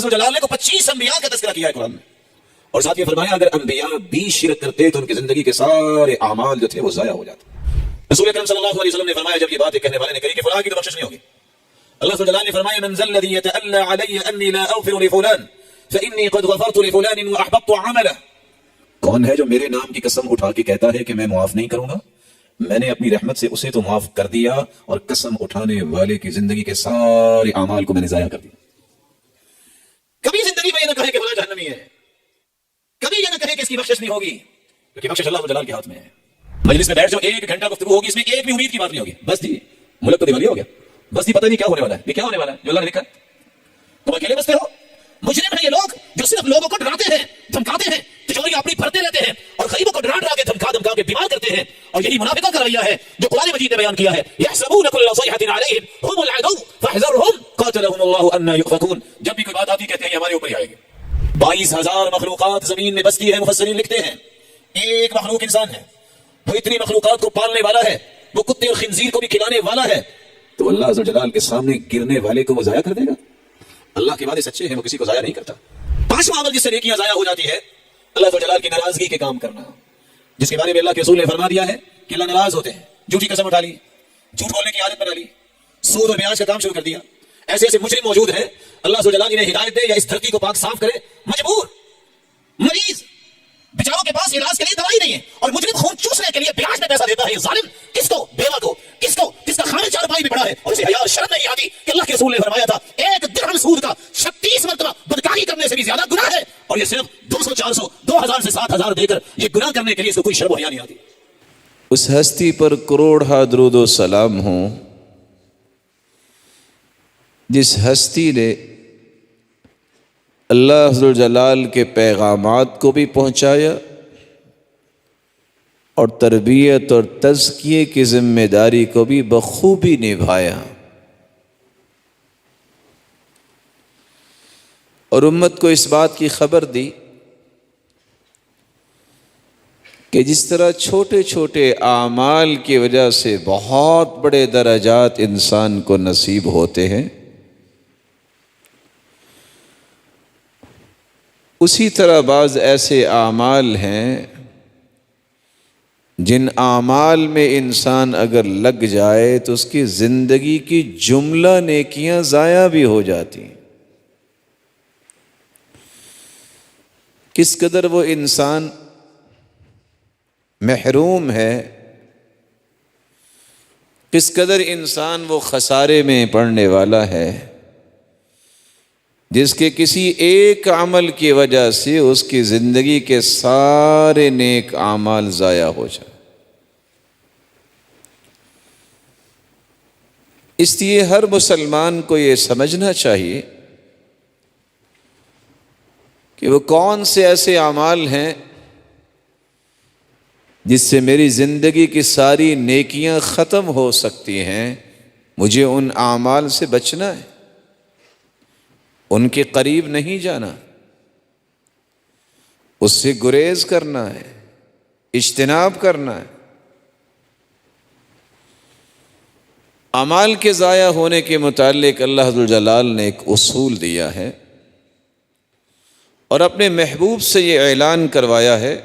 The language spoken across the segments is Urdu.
اللہ جلال نے کو 25 انبیاء کا تذکرہ کیا ہے قرآن میں، اور ساتھ یہ فرمایا اگر انبیاء بھی شرک کرتے تو ان کی زندگی کے سارے اعمال جو تھے وہ ضائع ہو جاتے۔ رسول اکرم صلی اللہ علیہ وسلم نے فرمایا جب یہ بات کہنے والے نے کہی کہ فلاں کی تو بخشش نہیں ہوگی، اللہ جلال نے فرمایا من ذا الذی یتألی علی انی لا اغفر لفلان فانی قد غفرت لفلان واحبطت عمله، کون ہے جو میرے نام کی قسم اٹھا کے کہتا ہے کہ میں معاف نہیں کروں گا، میں نے اپنی رحمت سے اسے تو معاف کر دیا اور قسم اٹھانے والے کی زندگی کے سارے اعمال کو میں نے ضائع کر دیا۔ کبھی زندگی میں یہ نہ کہے کہ فلاں جہنمی ہے، کبھی یہ نہ کہے کہ اس کی بخشش نہیں ہوگی، کیونکہ بخشش اللہ جلال کے ہاتھ میں ہے۔ مجلس میں بیٹھ جاؤ، 1 گھنٹہ گفتگو ہوگی، اس میں ایک بھی امید کی بات نہیں ہوگی، بس جی ملک تو دیوالیہ ہو گیا، بس جی پتہ نہیں کیا ہونے والا ہے، یہ کیا ہونے والا ہے جو اللہ نے لکھا ہے، تم اکیلے بستے ہو۔ مجرم ہیں یہ لوگ جو صرف لوگوں کو ڈراتے ہیں، دھمکاتے ہیں، تجوری اپنی بھرتے رہتے ہیں اور غریبوں کو ڈرا کے دھمکا کے بیمار کرتے ہیں، اور یہی منافقوں کا رویہ ہے جو قرآن مجید نے بیان کیا ہے۔ یحسبون کل صیحۃ علیہم هم العدو فاحذرهم قاتلهم اللہ انا یؤفکون، جب بھی کوئی بات آتی کہتے ہیں یہ ہمارے اوپر ہی آئے گی۔ 22,000 مخلوقات زمین میں بستی ہے، مفسرین لکھتے ہیں ایک مخلوق انسان ہے، وہ اتنی مخلوقات کو پالنے والا ہے، وہ کتے اور خنزیر کو بھی کھلانے والا ہے، تو اللہ عز و جلال کے سامنے گرنے والے کو وہ ضائع کر دے گا؟ اللہ کے وعدے سچے ہیں، وہ کسی کو ضائع نہیں کرتا۔ 5واں عمل جس سے نیکیاں ضائع ہو جاتی ہے اللہ عز و جلال کی ناراضگی کے کام کرنا، جس کے بارے میں اللہ کے رسول نے فرما دیا ہے کہ اللہ ناراض ہوتے ہیں۔ جھوٹی قسم اٹھا لی، جھوٹ بولنے کی عادت بنا لی، سود اور بیاج کا کام شروع کر دیا، ایسے ایسے مجرم موجود ہیں، اللہ عز و جلال انہیں ہدایت دے یا اس دھرتی کو پاک صاف کرے، مجبور مریض بیچاروں کے پاس علاج کے لیے دوائی نہیں ہے اور مجرم خون چوسنے کے لیے بیاج میں پیسہ دیتا ہے، یہ ظالم کس کو، بیوہ کو، کس کو، کس کا خامد چارپائی بھی پڑا ہے اور اسے حیا اور شرم نہیں آتی کہ اللہ کے رسول نے فرمایا تھا 1 درہم سود کا 36 مرتبہ بدکاری کرنے سے بھی زیادہ گناہ ہے، اور یہ صرف 200 400 2000 سے 7000 دے کر یہ گناہ کرنے کے لیے اس کو کوئی شرم و حیا نہیں آتی۔ اس ہستی پر کروڑ درود و سلام ہوں جس ہستی نے اللہ عز و جلال کے پیغامات کو بھی پہنچایا اور تربیت اور تزکیے کی ذمہ داری کو بھی بخوبی نبھایا، اور امت کو اس بات کی خبر دی کہ جس طرح چھوٹے چھوٹے اعمال کی وجہ سے بہت بڑے درجات انسان کو نصیب ہوتے ہیں، اسی طرح بعض ایسے اعمال ہیں جن اعمال میں انسان اگر لگ جائے تو اس کی زندگی کی جملہ نیکیاں ضائع بھی ہو جاتی ہیں۔ کس قدر وہ انسان محروم ہے، کس قدر انسان وہ خسارے میں پڑنے والا ہے جس کے کسی ایک عمل کی وجہ سے اس کی زندگی کے سارے نیک اعمال ضائع ہو جائیں۔ اس لیے ہر مسلمان کو یہ سمجھنا چاہیے کہ وہ کون سے ایسے اعمال ہیں جس سے میری زندگی کی ساری نیکیاں ختم ہو سکتی ہیں، مجھے ان اعمال سے بچنا ہے، ان کے قریب نہیں جانا، اس سے گریز کرنا ہے، اجتناب کرنا ہے۔ اعمال کے ضائع ہونے کے متعلق اللہ عز و جلال نے ایک اصول دیا ہے اور اپنے محبوب سے یہ اعلان کروایا ہے،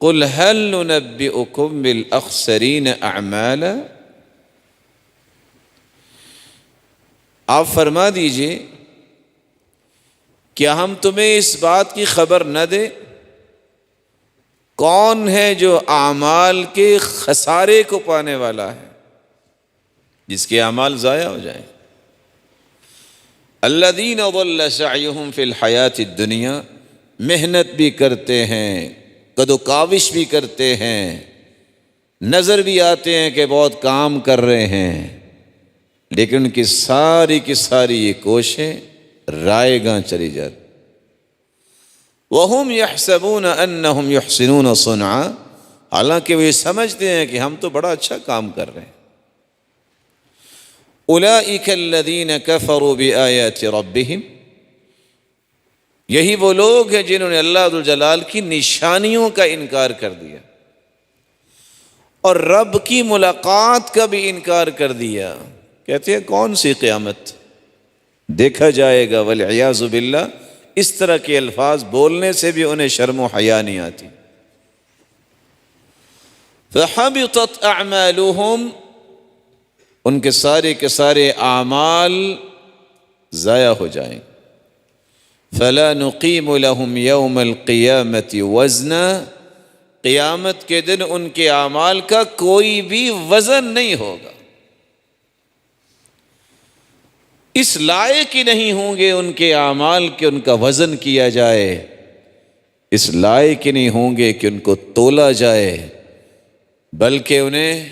قُلْ هَلْ نُنَبِّئُكُمْ بِالْأَخْسَرِينَ أَعْمَالًا، آپ فرما دیجئے کیا ہم تمہیں اس بات کی خبر نہ دیں کون ہے جو اعمال کے خسارے کو پانے والا ہے، جس کے اعمال ضائع ہو جائیں۔ الذین ضل سعیہم فی الحیات الدنیا، محنت بھی کرتے ہیں، قد و کاوش بھی کرتے ہیں، نظر بھی آتے ہیں کہ بہت کام کر رہے ہیں، لیکن ان کی ساری یہ کوششیں رائے گاں چلی جاتی۔ وَهُمْ يَحْسَبُونَ أَنَّهُمْ يُحْسِنُونَ صُنْعًا، حالانکہ وہ یہ سمجھتے ہیں کہ ہم تو بڑا اچھا کام کر رہے ہیں۔ أُولَئِكَ الَّذِينَ كَفَرُوا بِآيَاتِ رَبِّهِمْ، یہی وہ لوگ ہیں جنہوں نے اللہ ذو الجلال کی نشانیوں کا انکار کر دیا اور رب کی ملاقات کا بھی انکار کر دیا۔ کہتے ہیں کون سی قیامت، دیکھا جائے گا، والعیاذ باللہ اس طرح کے الفاظ بولنے سے بھی انہیں شرم و حیا نہیں آتی۔ فحبطت اعمالهم، ان کے سارے اعمال ضائع ہو جائیں۔ فلا نقیم لهم یوم القیامت وزنا، قیامت کے دن ان کے اعمال کا کوئی بھی وزن نہیں ہوگا، اس لائق ہی نہیں ہوں گے ان کے اعمال کہ ان کا وزن کیا جائے، اس لائق ہی نہیں ہوں گے کہ ان کو تولا جائے، بلکہ انہیں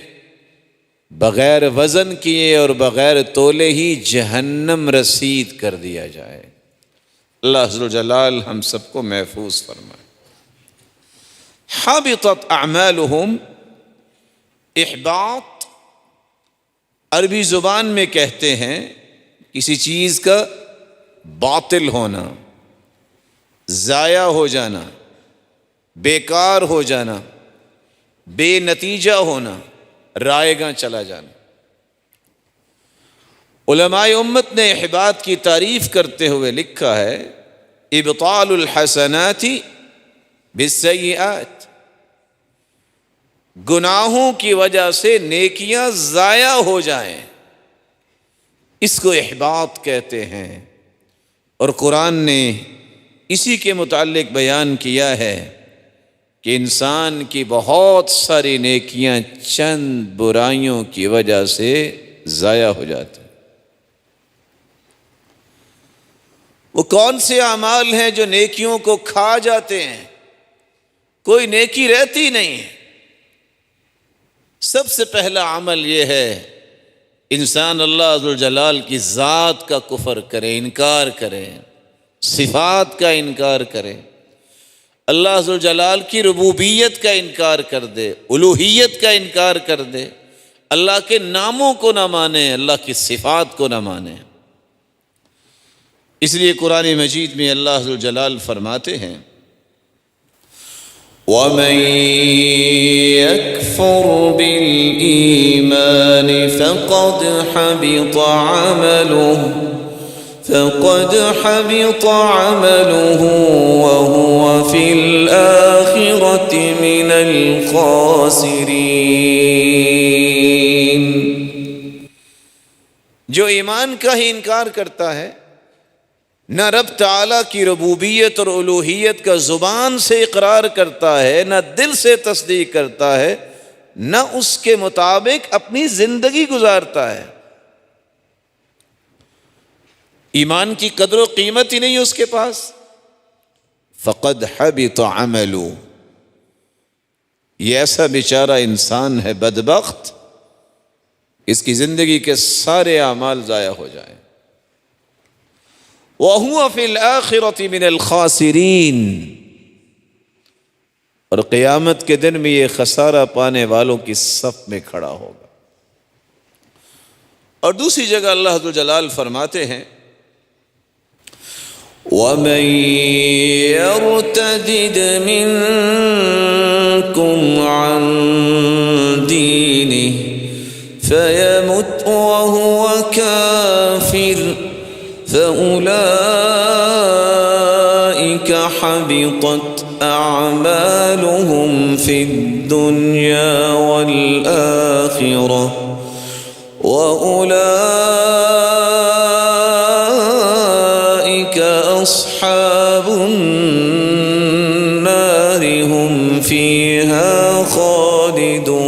بغیر وزن کیے اور بغیر تولے ہی جہنم رسید کر دیا جائے۔ اللہ عز و جلال ہم سب کو محفوظ فرمائے۔ حبطت اعمالهم، احباط عربی زبان میں کہتے ہیں کسی چیز کا باطل ہونا، ضائع ہو جانا، بیکار ہو جانا، بے نتیجہ ہونا، رائے گاں چلا جانا۔ علماء امت نے احباط کی تعریف کرتے ہوئے لکھا ہے ابطال الحسنات بالسیئات، گناہوں کی وجہ سے نیکیاں ضائع ہو جائیں، اس کو احباط کہتے ہیں۔ اور قرآن نے اسی کے متعلق بیان کیا ہے کہ انسان کی بہت ساری نیکیاں چند برائیوں کی وجہ سے ضائع ہو جاتی۔ وہ کون سے اعمال ہیں جو نیکیوں کو کھا جاتے ہیں؟ کوئی نیکی رہتی نہیں ہے۔ سب سے پہلا عمل یہ ہے انسان اللہ عز و جلال کی ذات کا کفر کرے، انکار کرے، صفات کا انکار کرے، اللہ عز و جلال کی ربوبیت کا انکار کر دے، الوہیت کا انکار کر دے، اللہ کے ناموں کو نہ مانے، اللہ کی صفات کو نہ مانے۔ اس لیے قرآن مجید میں اللہ عز و جلال فرماتے ہیں وَمَن يَكْفُرْ بِالْإِيمَانِ فَقَدْ حَبِطَ عَمَلُهُ وَهُوَ فِي الْآخِرَةِ مِنَ الْخَاسِرِينَ۔ جو ایمان کا ہی انکار کرتا ہے، نہ رب تعالیٰ کی ربوبیت اور الوہیت کا زبان سے اقرار کرتا ہے، نہ دل سے تصدیق کرتا ہے، نہ اس کے مطابق اپنی زندگی گزارتا ہے، ایمان کی قدر و قیمت ہی نہیں اس کے پاس، فقد حبط عملہ، یہ ایسا بیچارہ انسان ہے بدبخت، اس کی زندگی کے سارے اعمال ضائع ہو جائیں۔ وَهُوَ فِي الْآخِرَةِ مِنَ الْخَاسِرِينَ، اور قیامت کے دن میں یہ خسارہ پانے والوں کی صف میں کھڑا ہوگا۔ اور دوسری جگہ اللہ عز و جلال فرماتے ہیں وَمَن يَرْتَدِدْ مِنكُمْ عَن دِينِهِ فَيَمُتْ وَهُوَ كَافِرٌ فَأُولَئِكَ حَبِطَتْ أَعْمَالُهُمْ فِي الدُّنْيَا وَالْآخِرَةِ وَأُولَئِكَ أَصْحَابُ النَّارِ هُمْ فِيهَا خَالِدُونَ۔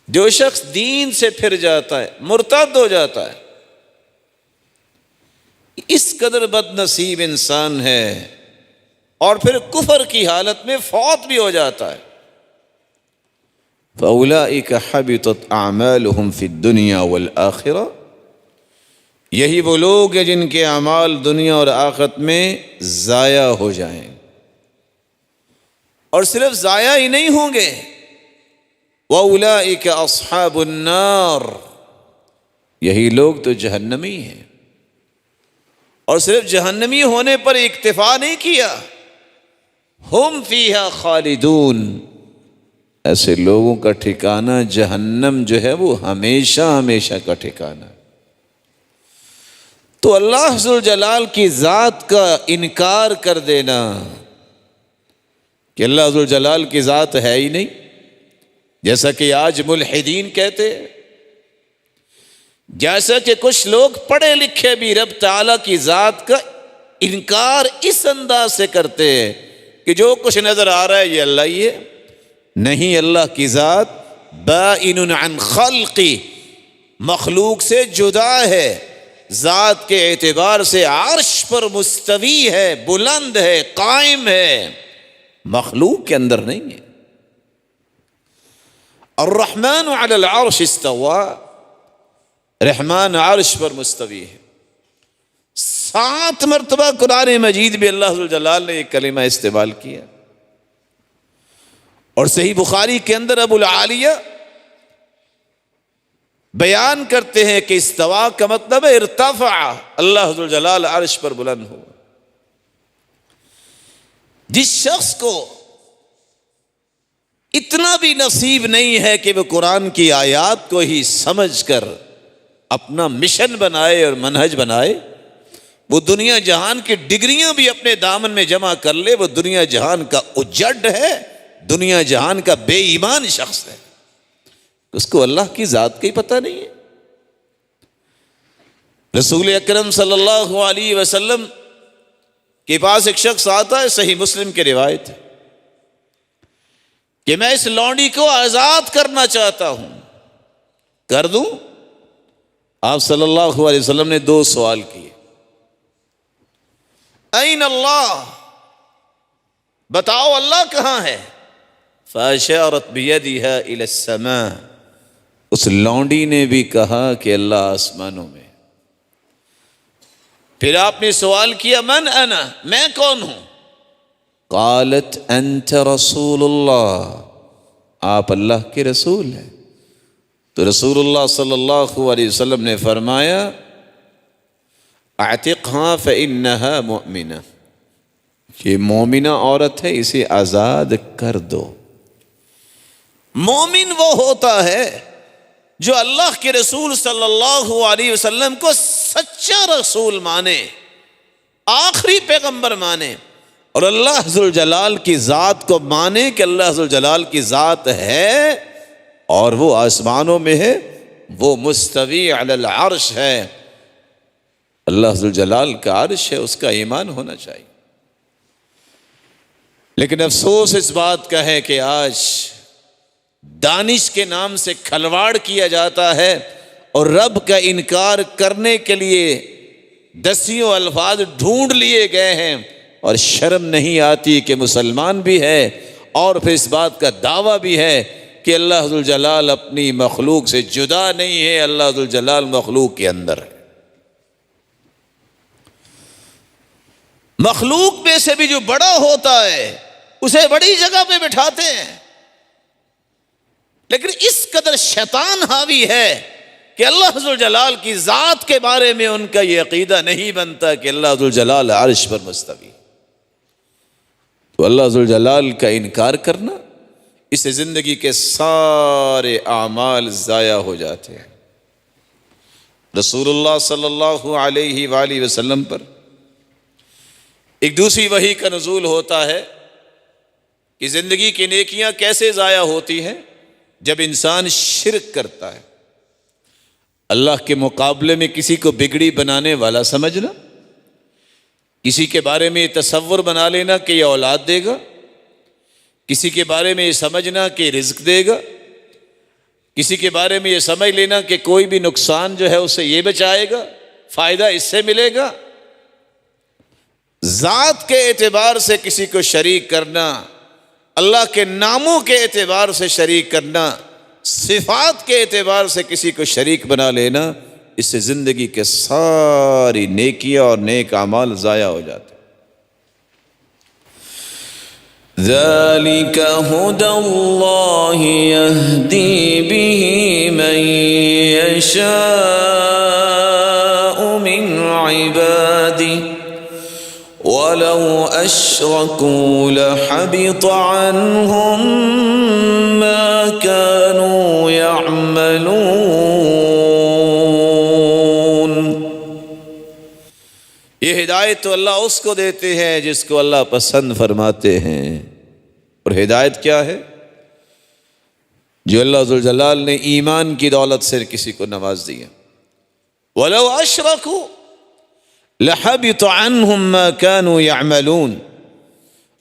جو شخص دین سے پھر جاتا ہے، مرتد ہو جاتا ہے، اس قدر بد نصیب انسان ہے، اور پھر کفر کی حالت میں فوت بھی ہو جاتا ہے، فَأُولَئِكَ حَبِطَتْ أَعْمَالُهُمْ فِي الدُّنْيَا وَالْآخِرَةِ، یہی وہ لوگ ہیں جن کے اعمال دنیا اور آخرت میں ضائع ہو جائیں، اور صرف ضائع ہی نہیں ہوں گے، وَأُولَئِكَ أَصْحَابُ النَّارِ، یہی لوگ تو جہنمی ہیں۔ اور صرف جہنمی ہونے پر اکتفا نہیں کیا، ہم فیہا خالدون، ایسے لوگوں کا ٹھکانہ جہنم جو ہے وہ ہمیشہ ہمیشہ کا ٹھکانہ. تو اللہ ذوالجلال کی ذات کا انکار کر دینا کہ اللہ ذوالجلال کی ذات ہے ہی نہیں، جیسا کہ آج ملحدین کہتے ہیں، جیسا کہ کچھ لوگ پڑھے لکھے بھی رب تعالیٰ کی ذات کا انکار اس انداز سے کرتے ہیں کہ جو کچھ نظر آ رہا ہے یہ اللہ ہی ہے. نہیں، اللہ کی ذات بائن عن خلقی، مخلوق سے جدا ہے، ذات کے اعتبار سے عرش پر مستوی ہے، بلند ہے، قائم ہے، مخلوق کے اندر نہیں ہے. الرحمن علی العرش استوى، رحمان عرش پر مستوی ہے. 7 مرتبہ قرآن مجید میں اللہ ذوالجلال نے یہ کلمہ استعمال کیا. اور صحیح بخاری کے اندر ابو العالیہ بیان کرتے ہیں کہ استوا کا مطلب ہے ارتفع، اللہ ذوالجلال عرش پر بلند ہوا. جس شخص کو اتنا بھی نصیب نہیں ہے کہ وہ قرآن کی آیات کو ہی سمجھ کر اپنا مشن بنائے اور منہج بنائے، وہ دنیا جہان کی ڈگریاں بھی اپنے دامن میں جمع کر لے، وہ دنیا جہان کا اجڑ ہے، دنیا جہان کا بے ایمان شخص ہے. اس کو اللہ کی ذات کا ہی پتہ نہیں ہے. رسول اکرم صلی اللہ علیہ وسلم کے پاس ایک شخص آتا ہے، صحیح مسلم کی روایت ہے کہ میں اس لونڈی کو آزاد کرنا چاہتا ہوں، کر دوں؟ آپ صلی اللہ علیہ وسلم نے 2 سوال کیے. این اللہ، بتاؤ اللہ کہاں ہے؟ فاشارت بیدہا الی السماء، اس لونڈی نے بھی کہا کہ اللہ آسمانوں میں. پھر آپ نے سوال کیا من انا، میں کون ہوں؟ قالت انت رسول اللہ، آپ اللہ کے رسول ہیں. تو رسول اللہ صلی اللہ علیہ وسلم نے فرمایا اعتقها فانها مؤمنہ، یہ مومنہ عورت ہے، اسے آزاد کر دو. مومن وہ ہوتا ہے جو اللہ کے رسول صلی اللہ علیہ وسلم کو سچا رسول مانے، آخری پیغمبر مانے، اور اللہ ذوالجلال کی ذات کو مانے کہ اللہ ذوالجلال کی ذات ہے اور وہ آسمانوں میں ہے، وہ مستوی علی العرش ہے، اللہ ذوالجلال کا عرش ہے، اس کا ایمان ہونا چاہیے. لیکن افسوس اس بات کا ہے کہ آج دانش کے نام سے کھلواڑ کیا جاتا ہے اور رب کا انکار کرنے کے لیے دسیوں الفاظ ڈھونڈ لیے گئے ہیں، اور شرم نہیں آتی کہ مسلمان بھی ہے اور پھر اس بات کا دعویٰ بھی ہے کہ اللہ ذوالجلال اپنی مخلوق سے جدا نہیں ہے، اللہ ذوالجلال مخلوق کے اندر ہے. مخلوق میں سے بھی جو بڑا ہوتا ہے اسے بڑی جگہ پہ بٹھاتے ہیں، لیکن اس قدر شیطان حاوی ہے کہ اللہ ذوالجلال کی ذات کے بارے میں ان کا یہ عقیدہ نہیں بنتا کہ اللہ ذوالجلال عرش پر مستوی. تو اللہ ذوالجلال کا انکار کرنا، اس سے زندگی کے سارے اعمال ضائع ہو جاتے ہیں. رسول اللہ صلی اللہ علیہ وآلہ وسلم پر ایک دوسری وحی کا نزول ہوتا ہے کہ زندگی کی نیکیاں کیسے ضائع ہوتی ہیں جب انسان شرک کرتا ہے. اللہ کے مقابلے میں کسی کو بگڑی بنانے والا سمجھنا، کسی کے بارے میں یہ تصور بنا لینا کہ یہ اولاد دے گا، کسی کے بارے میں یہ سمجھنا کہ رزق دے گا، کسی کے بارے میں یہ سمجھ لینا کہ کوئی بھی نقصان جو ہے اسے یہ بچائے گا، فائدہ اس سے ملے گا. ذات کے اعتبار سے کسی کو شریک کرنا، اللہ کے ناموں کے اعتبار سے شریک کرنا، صفات کے اعتبار سے کسی کو شریک بنا لینا، اس سے زندگی کے ساری نیکیاں اور نیک اعمال ضائع ہو جاتے. ذَلِكَ هُدَى اللَّهِ يَهْدِي بِهِ مَن يَشَاءُ مِنْ عِبَادِهِ وَلَوْ أَشْرَكُوا لَحَبِطَ عَنْهُمْ مَا كَانُوا يَعْمَلُونَ۔ یہ ہدایت تو اللہ اس کو دیتے ہیں جس کو اللہ پسند فرماتے ہیں، اور ہدایت کیا ہے؟ جو اللہ ذوالجلال نے ایمان کی دولت سے کسی کو نواز دیا۔ وَلَوْ أَشْرَكُوا لَحَبِطَ عَنْهُمْ مَا كَانُوا يَعْمَلُونَ۔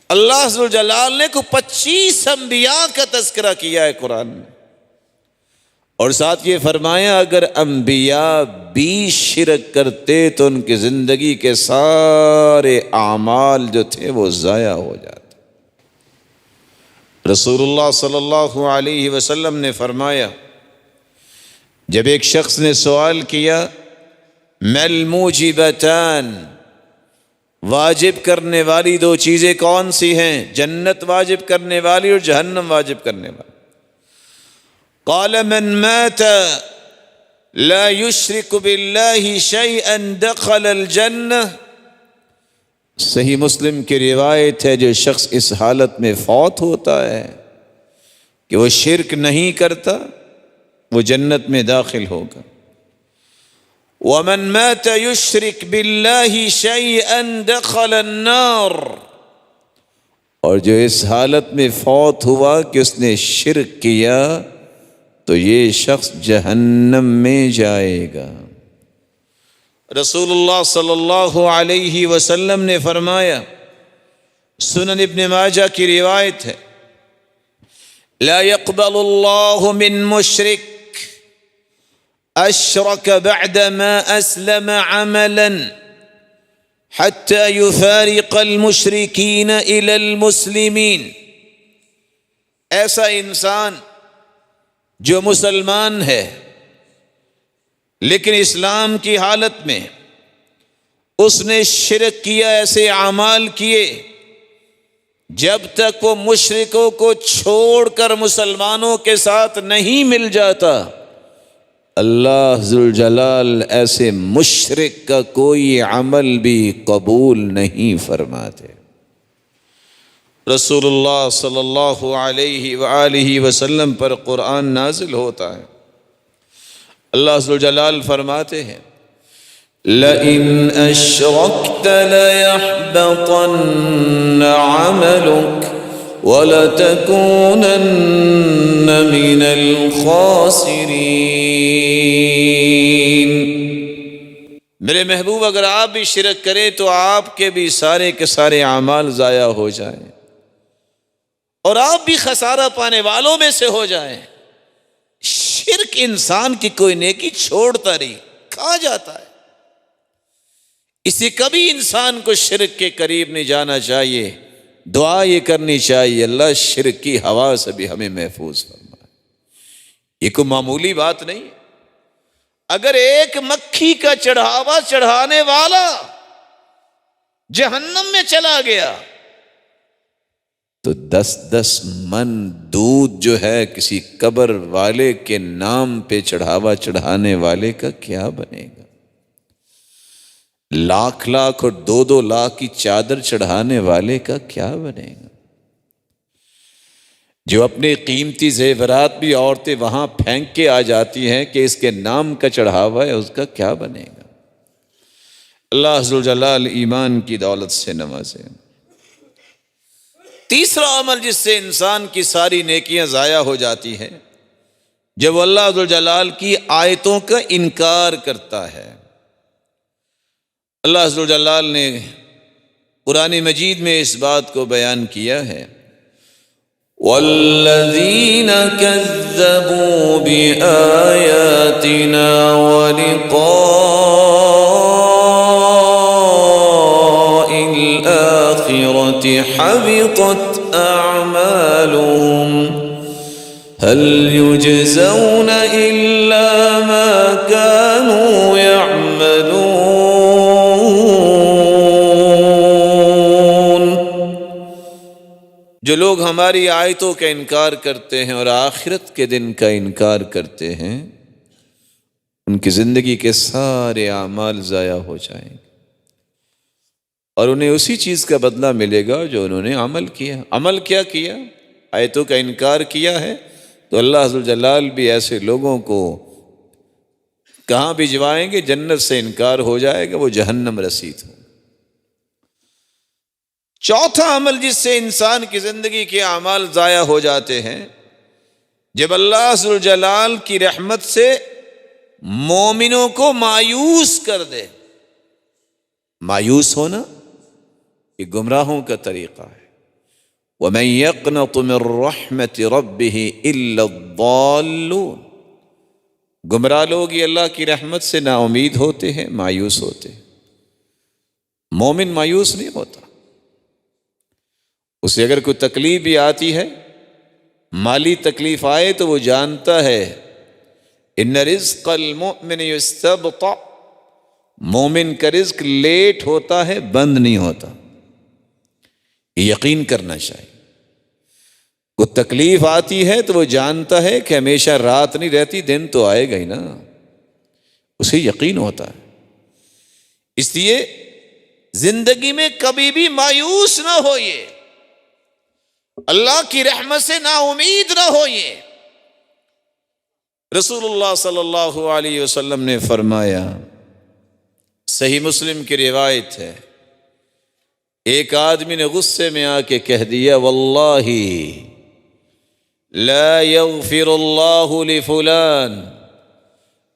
اللہ ذوالجلال نے کو 25 انبیاء کا تذکرہ کیا ہے قرآن میں، اور ساتھ یہ فرمایا اگر انبیاء بھی شرک کرتے تو ان کی زندگی کے سارے اعمال جو تھے وہ ضائع ہو جاتے۔ رسول اللہ صلی اللہ علیہ وسلم نے فرمایا، جب ایک شخص نے سوال کیا مل موجبتان، واجب کرنے والی دو چیزیں کون سی ہیں؟ جنت واجب کرنے والی اور جہنم واجب کرنے والی۔ قال من مات لا يشرك بالله شيئا دخل الجنہ۔ صحیح مسلم کی روایت ہے، جو شخص اس حالت میں فوت ہوتا ہے کہ وہ شرک نہیں کرتا وہ جنت میں داخل ہوگا۔ وَمَن مَاتَ يُشْرِكْ بِاللَّهِ شَيْئًا دَخَلَ النَّارِ، اور جو اس حالت میں فوت ہوا کہ اس نے شرک کیا تو یہ شخص جہنم میں جائے گا۔ رسول اللہ صلی اللہ علیہ وسلم نے فرمایا، سنن ابن ماجہ کی روایت ہے، لا يقبل اللہ من مشرک اشرک بعد ما اسلم عملا حتى يفارق المشرکین الى المسلمین۔ ایسا انسان جو مسلمان ہے لیکن اسلام کی حالت میں اس نے شرک کیا، ایسے اعمال کیے، جب تک وہ مشرکوں کو چھوڑ کر مسلمانوں کے ساتھ نہیں مل جاتا، اللہ ذوالجلال ایسے مشرک کا کوئی عمل بھی قبول نہیں فرماتے۔ رسول اللہ صلی اللہ علیہ وآلہ وسلم پر قرآن نازل ہوتا ہے، اللہ ذوالجلال فرماتے ہیں لَئِنْ أَشْرَكْتَ لَيَحْبَطَنَّ عَمَلُكَ وَلَتَكُونَنَّ مِنَ الْخَاسِرِينَ۔ میرے محبوب اگر آپ بھی شرک کریں تو آپ کے بھی سارے کے سارے اعمال ضائع ہو جائیں اور آپ بھی خسارہ پانے والوں میں سے ہو جائیں۔ شرک انسان کی کوئی نیکی چھوڑتا نہیں، کھا جاتا ہے۔ اسے کبھی انسان کو شرک کے قریب نہیں جانا چاہیے، دعا یہ کرنی چاہیے اللہ شرک کی ہوا سے بھی ہمیں محفوظ فرمائے۔ یہ کوئی معمولی بات نہیں۔ اگر ایک مکھی کا چڑھاوا چڑھانے والا جہنم میں چلا گیا تو 10 من دودھ جو ہے کسی قبر والے کے نام پہ چڑھاوا چڑھانے والے کا کیا بنے گا؟ لاکھ اور 2 لاکھ کی چادر چڑھانے والے کا کیا بنے گا؟ جو اپنے قیمتی زیورات بھی عورتیں وہاں پھینک کے آ جاتی ہیں کہ اس کے نام کا چڑھاوا ہے، اس کا کیا بنے گا؟ اللہ ذوالجلال ایمان کی دولت سے نوازے۔ تیسرا عمل جس سے انسان کی ساری نیکیاں ضائع ہو جاتی ہیں، جب اللہ ذوالجلال کی آیتوں کا انکار کرتا ہے۔ اللہ ذوالجلال نے قرآن مجید میں اس بات کو بیان کیا ہے، وَالَّذِينَ كَذَّبُوا بِآيَاتِنَا وَلِقَاءِ الْآخِرَةِ حَبِطَتْ أَعْمَالُهُمْ هَلْ يُجْزَوْنَ إِلَّا مَا كَانُوا يَعْمَلُونَ۔ جو لوگ ہماری آیتوں کا انکار کرتے ہیں اور آخرت کے دن کا انکار کرتے ہیں، ان کی زندگی کے سارے اعمال ضائع ہو جائیں گے اور انہیں اسی چیز کا بدلہ ملے گا جو انہوں نے عمل کیا. عمل کیا کیا؟ آیتوں کا انکار کیا ہے تو اللہ ذوالجلال بھی ایسے لوگوں کو کہاں بھجوائیں گے؟ جنت سے انکار ہو جائے گا، وہ جہنم رسید ہوں. چوتھا عمل جس سے انسان کی زندگی کے اعمال ضائع ہو جاتے ہیں، جب اللہ ذوالجلال کی رحمت سے مومنوں کو مایوس کر دے. مایوس ہونا یہ گمراہوں کا طریقہ ہے. وَمَن يَقْنَطُ مِن رَحْمَةِ رَبِّهِ إِلَّا الضَّالُّونَ. گمراہ لوگ یہ اللہ کی رحمت سے نا امید ہوتے ہیں، مایوس ہوتے ہیں. مومن مایوس نہیں ہوتا. اسے اگر کوئی تکلیف بھی آتی ہے، مالی تکلیف آئے تو وہ جانتا ہے ان رزق المؤمن یستبطأ. مومن کا رزق لیٹ ہوتا ہے، بند نہیں ہوتا. یہ یقین کرنا چاہیے. کوئی تکلیف آتی ہے تو وہ جانتا ہے کہ ہمیشہ رات نہیں رہتی، دن تو آئے گا ہی نا. اسے یقین ہوتا ہے. اس لیے زندگی میں کبھی بھی مایوس نہ ہوئے، اللہ کی رحمت سے نا امید نہ ہوئے. رسول اللہ صلی اللہ علیہ وسلم نے فرمایا، صحیح مسلم کی روایت ہے، ایک آدمی نے غصے میں آ کے کہہ دیا، واللہ لا یغفر اللہ لفلان.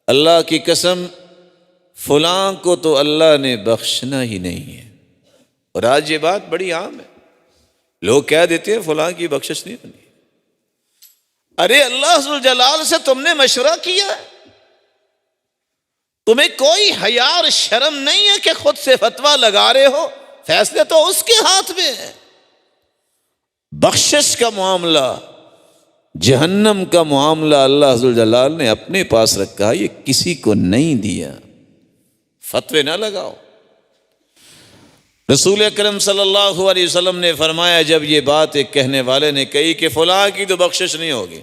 اللہ کی قسم فلاں کو تو اللہ نے بخشنا ہی نہیں ہے. اور آج یہ بات بڑی عام ہے، لوگ کہہ دیتے ہیں فلاں کی بخشش نہیں ہونی. ارے اللہ ذوالجلال سے تم نے مشورہ کیا ہے؟ تمہیں کوئی حیا اور شرم نہیں ہے کہ خود سے فتویٰ لگا رہے ہو؟ فیصلے تو اس کے ہاتھ میں ہے. بخشش کا معاملہ، جہنم کا معاملہ اللہ ذوالجلال نے اپنے پاس رکھا، یہ کسی کو نہیں دیا. فتوے نہ لگاؤ. رسول اکرم صلی اللہ علیہ وسلم نے فرمایا، جب یہ بات ایک کہنے والے نے کہی کہ فلاں کی تو بخشش نہیں ہوگی،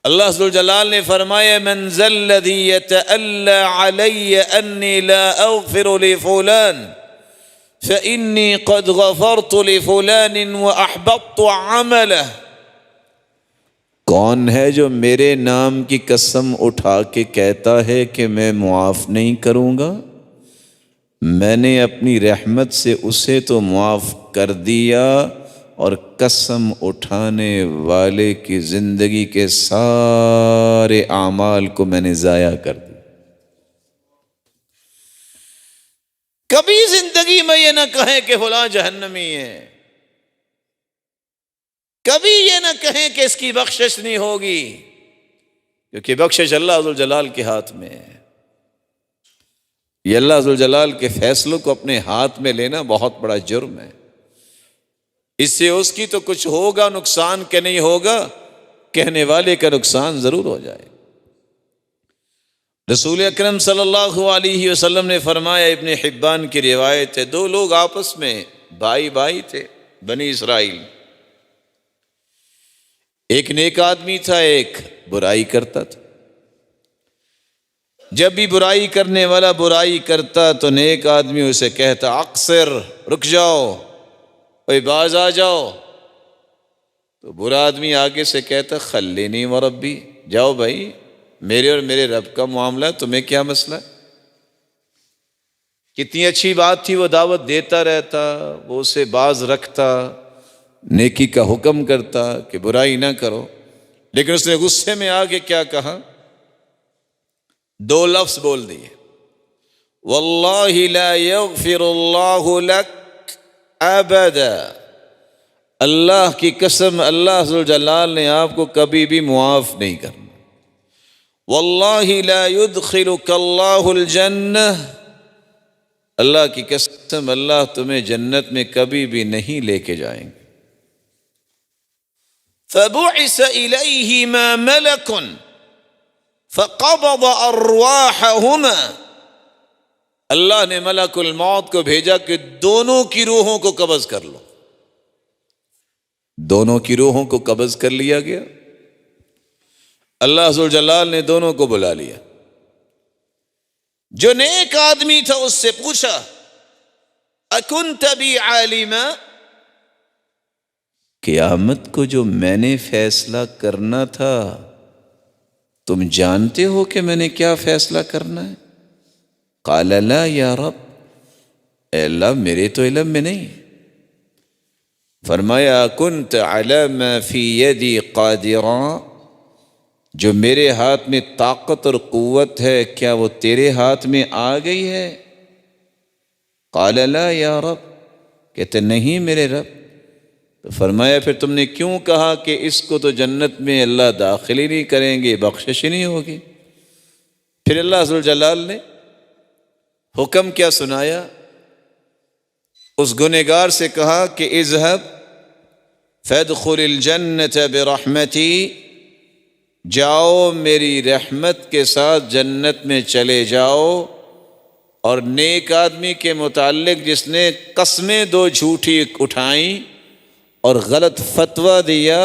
اللہ ذوالجلال نے فرمایا، من ذا الذی یتألی علی انی لا اغفر لفلان فانی قد غفرت لفلان واحبطت عملہ. کون ہے جو میرے نام کی قسم اٹھا کے کہتا ہے کہ میں معاف نہیں کروں گا؟ میں نے اپنی رحمت سے اسے تو معاف کر دیا، اور قسم اٹھانے والے کی زندگی کے سارے اعمال کو میں نے ضائع کر دیا. کبھی زندگی میں یہ نہ کہیں کہ فلاں جہنمی ہے، کبھی یہ نہ کہیں کہ اس کی بخشش نہیں ہوگی، کیونکہ بخشش اللہ ذوالجلال کے ہاتھ میں ہے. یہ اللہ ذوالجلال کے فیصلوں کو اپنے ہاتھ میں لینا بہت بڑا جرم ہے. اس سے اس کی تو کچھ ہوگا نقصان کہ نہیں ہوگا، کہنے والے کا نقصان ضرور ہو جائے. رسول اکرم صلی اللہ علیہ وسلم نے فرمایا، ابن حبان کی روایت ہے، دو لوگ آپس میں بھائی تھے، بنی اسرائیل. ایک نیک آدمی تھا، ایک برائی کرتا تھا. جب بھی برائی کرنے والا برائی کرتا تو نیک آدمی اسے کہتا، اقصر، رک جاؤ، اوے باز آ جاؤ. تو برا آدمی آگے سے کہتا، خلینی وربی، جاؤ بھائی، میرے اور میرے رب کا معاملہ، تمہیں کیا مسئلہ ہے؟ کتنی اچھی بات تھی، وہ دعوت دیتا رہتا، وہ اسے باز رکھتا، نیکی کا حکم کرتا کہ برائی نہ کرو. لیکن اس نے غصے میں آ کے کیا کہا؟ دو لفظ بول دیے، واللہ لا یغفر اللہ لک ابدا. اللہ کی قسم، اللہ ذوالجلال نے آپ کو کبھی بھی معاف نہیں کرنا. واللہ لا یدخلک اللہ الجنہ، اللہ کی قسم اللہ تمہیں جنت میں کبھی بھی نہیں لے کے جائیں گے. فبعث الیہما ملک فقبض ارواحہما، اللہ نے ملک الموت کو بھیجا کہ دونوں کی روحوں کو قبض کر لو. دونوں کی روحوں کو قبض کر لیا گیا. اللہ ذوالجلال نے دونوں کو بلا لیا. جو نیک آدمی تھا اس سے پوچھا اکنت بی عالما، قیامت کو جو میں نے فیصلہ کرنا تھا تم جانتے ہو کہ میں نے کیا فیصلہ کرنا ہے؟ قال لا یا رب، اے اللہ میرے تو علم میں نہیں۔ فرمایا کنت علی ما فی یدی قادرا، جو میرے ہاتھ میں طاقت اور قوت ہے کیا وہ تیرے ہاتھ میں آ گئی ہے؟ قال لا یا رب، کہتے نہیں میرے رب۔ تو فرمایا پھر تم نے کیوں کہا کہ اس کو تو جنت میں اللہ داخل ہی نہیں کریں گے، بخشش ہی نہیں ہوگی؟ پھر اللہ ذوالجلال نے حکم کیا سنایا؟ اس گنہگار سے کہا کہ اذهب فادخل الجنة برحمتی، جاؤ میری رحمت کے ساتھ جنت میں چلے جاؤ۔ اور نیک آدمی کے متعلق جس نے قسمیں دو جھوٹی اٹھائیں اور غلط فتویٰ دیا،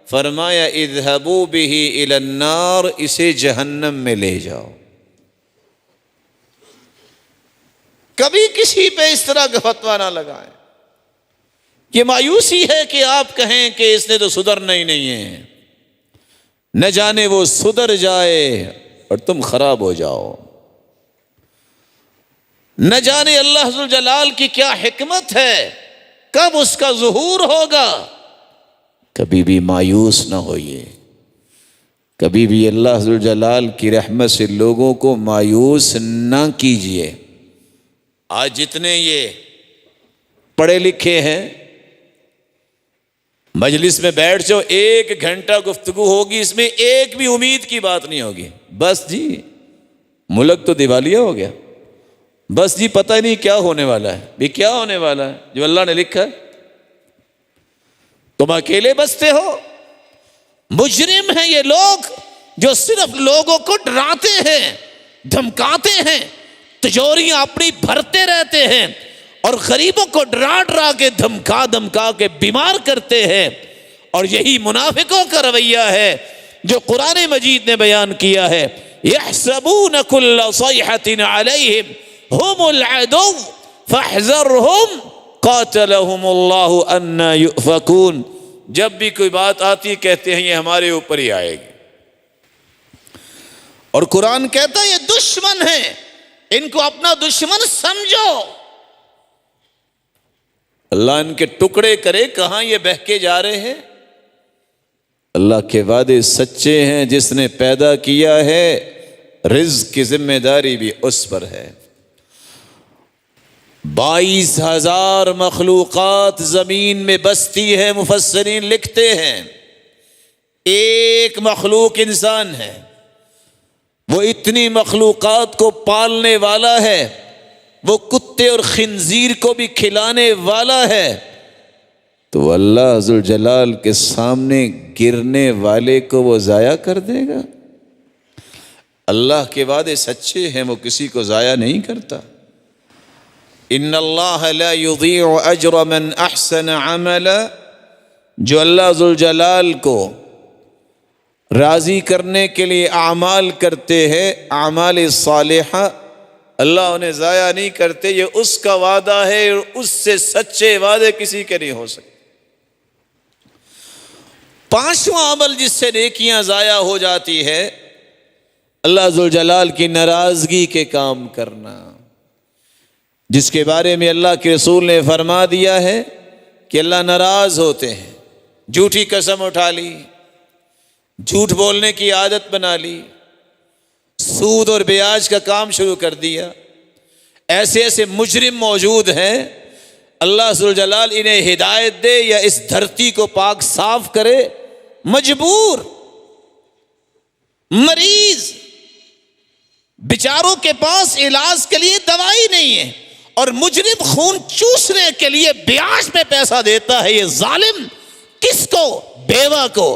فرمایا اذهبوا به الى النار، اسے جہنم میں لے جاؤ۔ کبھی کسی پہ اس طرح کا فتویٰ نہ لگائیں۔ یہ مایوسی ہے کہ آپ کہیں کہ اس نے تو سدھرنا ہی نہیں ہے، نہ جانے وہ سدھر جائے اور تم خراب ہو جاؤ، نہ جانے اللہ ذوالجلال کی کیا حکمت ہے، کب اس کا ظہور ہوگا۔ کبھی بھی مایوس نہ ہوئیے، کبھی بھی اللہ ذوالجلال کی رحمت سے لوگوں کو مایوس نہ کیجیے۔ آج جتنے یہ پڑھے لکھے ہیں، مجلس میں بیٹھ جاؤ، 1 گھنٹہ گفتگو ہوگی، اس میں ایک بھی امید کی بات نہیں ہوگی۔ بس جی ملک تو دیوالیہ ہو گیا، بس جی پتہ ہی نہیں کیا ہونے والا ہے۔ بھی کیا ہونے والا ہے؟ جو اللہ نے لکھا ہے۔ تم اکیلے بستے ہو، مجرم ہیں یہ لوگ جو صرف لوگوں کو ڈراتے ہیں، دھمکاتے ہیں، تجوریاں اپنی بھرتے رہتے ہیں اور غریبوں کو ڈرا ڈرا کے دھمکا کے بیمار کرتے ہیں۔ اور یہی منافقوں کا رویہ ہے جو قرآن مجید نے بیان کیا ہے۔ یحسبون کل صیحۃ علیہم ہم العدو فاحذرہم قاتلہم اللہ انا یؤفکون۔ جب بھی کوئی بات آتی کہتے ہیں یہ ہمارے اوپر ہی آئے گی، اور قرآن کہتا ہے یہ دشمن ہیں، ان کو اپنا دشمن سمجھو۔ اللہ ان کے ٹکڑے کرے، کہاں یہ بہکے جا رہے ہیں؟ اللہ کے وعدے سچے ہیں، جس نے پیدا کیا ہے رزق کی ذمہ داری بھی اس پر ہے۔ 22,000 مخلوقات زمین میں بستی ہے، مفسرین لکھتے ہیں ایک مخلوق انسان ہے، وہ اتنی مخلوقات کو پالنے والا ہے، وہ کتے اور خنزیر کو بھی کھلانے والا ہے، تو اللہ ذوالجلال کے سامنے گرنے والے کو وہ ضائع کر دے گا؟ اللہ کے وعدے سچے ہیں، وہ کسی کو ضائع نہیں کرتا۔ ان اللہ لا یضیع اجر من احسن عملا، جو اللہ ذوالجلال کو راضی کرنے کے لیے اعمال کرتے ہیں، اعمال صالحہ، اللہ انہیں ضائع نہیں کرتے۔ یہ اس کا وعدہ ہے، اور اس سے سچے وعدے کسی کے نہیں ہو سکتے۔ 5واں عمل جس سے نیکیاں ضائع ہو جاتی ہے، اللہ ذوالجلال کی ناراضگی کے کام کرنا، جس کے بارے میں اللہ کے رسول نے فرما دیا ہے کہ اللہ ناراض ہوتے ہیں۔ جھوٹی قسم اٹھا لی، جھوٹ بولنے کی عادت بنا لی، سود اور بیاج کا کام شروع کر دیا۔ ایسے ایسے مجرم موجود ہیں، اللہ ذوالجلال انہیں ہدایت دے یا اس دھرتی کو پاک صاف کرے، مجبور، مریض، بیچاروں کے پاس علاج کے لیے دوائی نہیں ہے، اور مجرم خون چوسنے کے لیے بیاج پہ پیسہ دیتا ہے۔ یہ ظالم کس کو؟ بیوہ کو،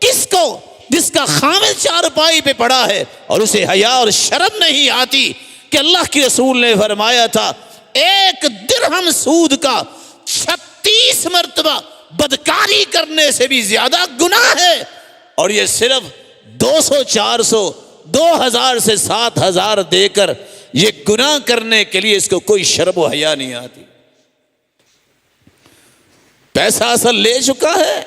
کس کو؟ جس کا خامد چارپائی پہ پڑا ہے اور اسے حیا اور شرم نہیں آتی کہ اللہ کے رسول نے فرمایا تھا 1 درہم سود کا 36 مرتبہ بدکاری کرنے سے بھی زیادہ گناہ ہے، اور یہ صرف 200 400 2000 سے 7000 دے کر یہ گناہ کرنے کے لیے اس کو کوئی شرم و حیا نہیں آتی۔ پیسہ اصل لے چکا ہے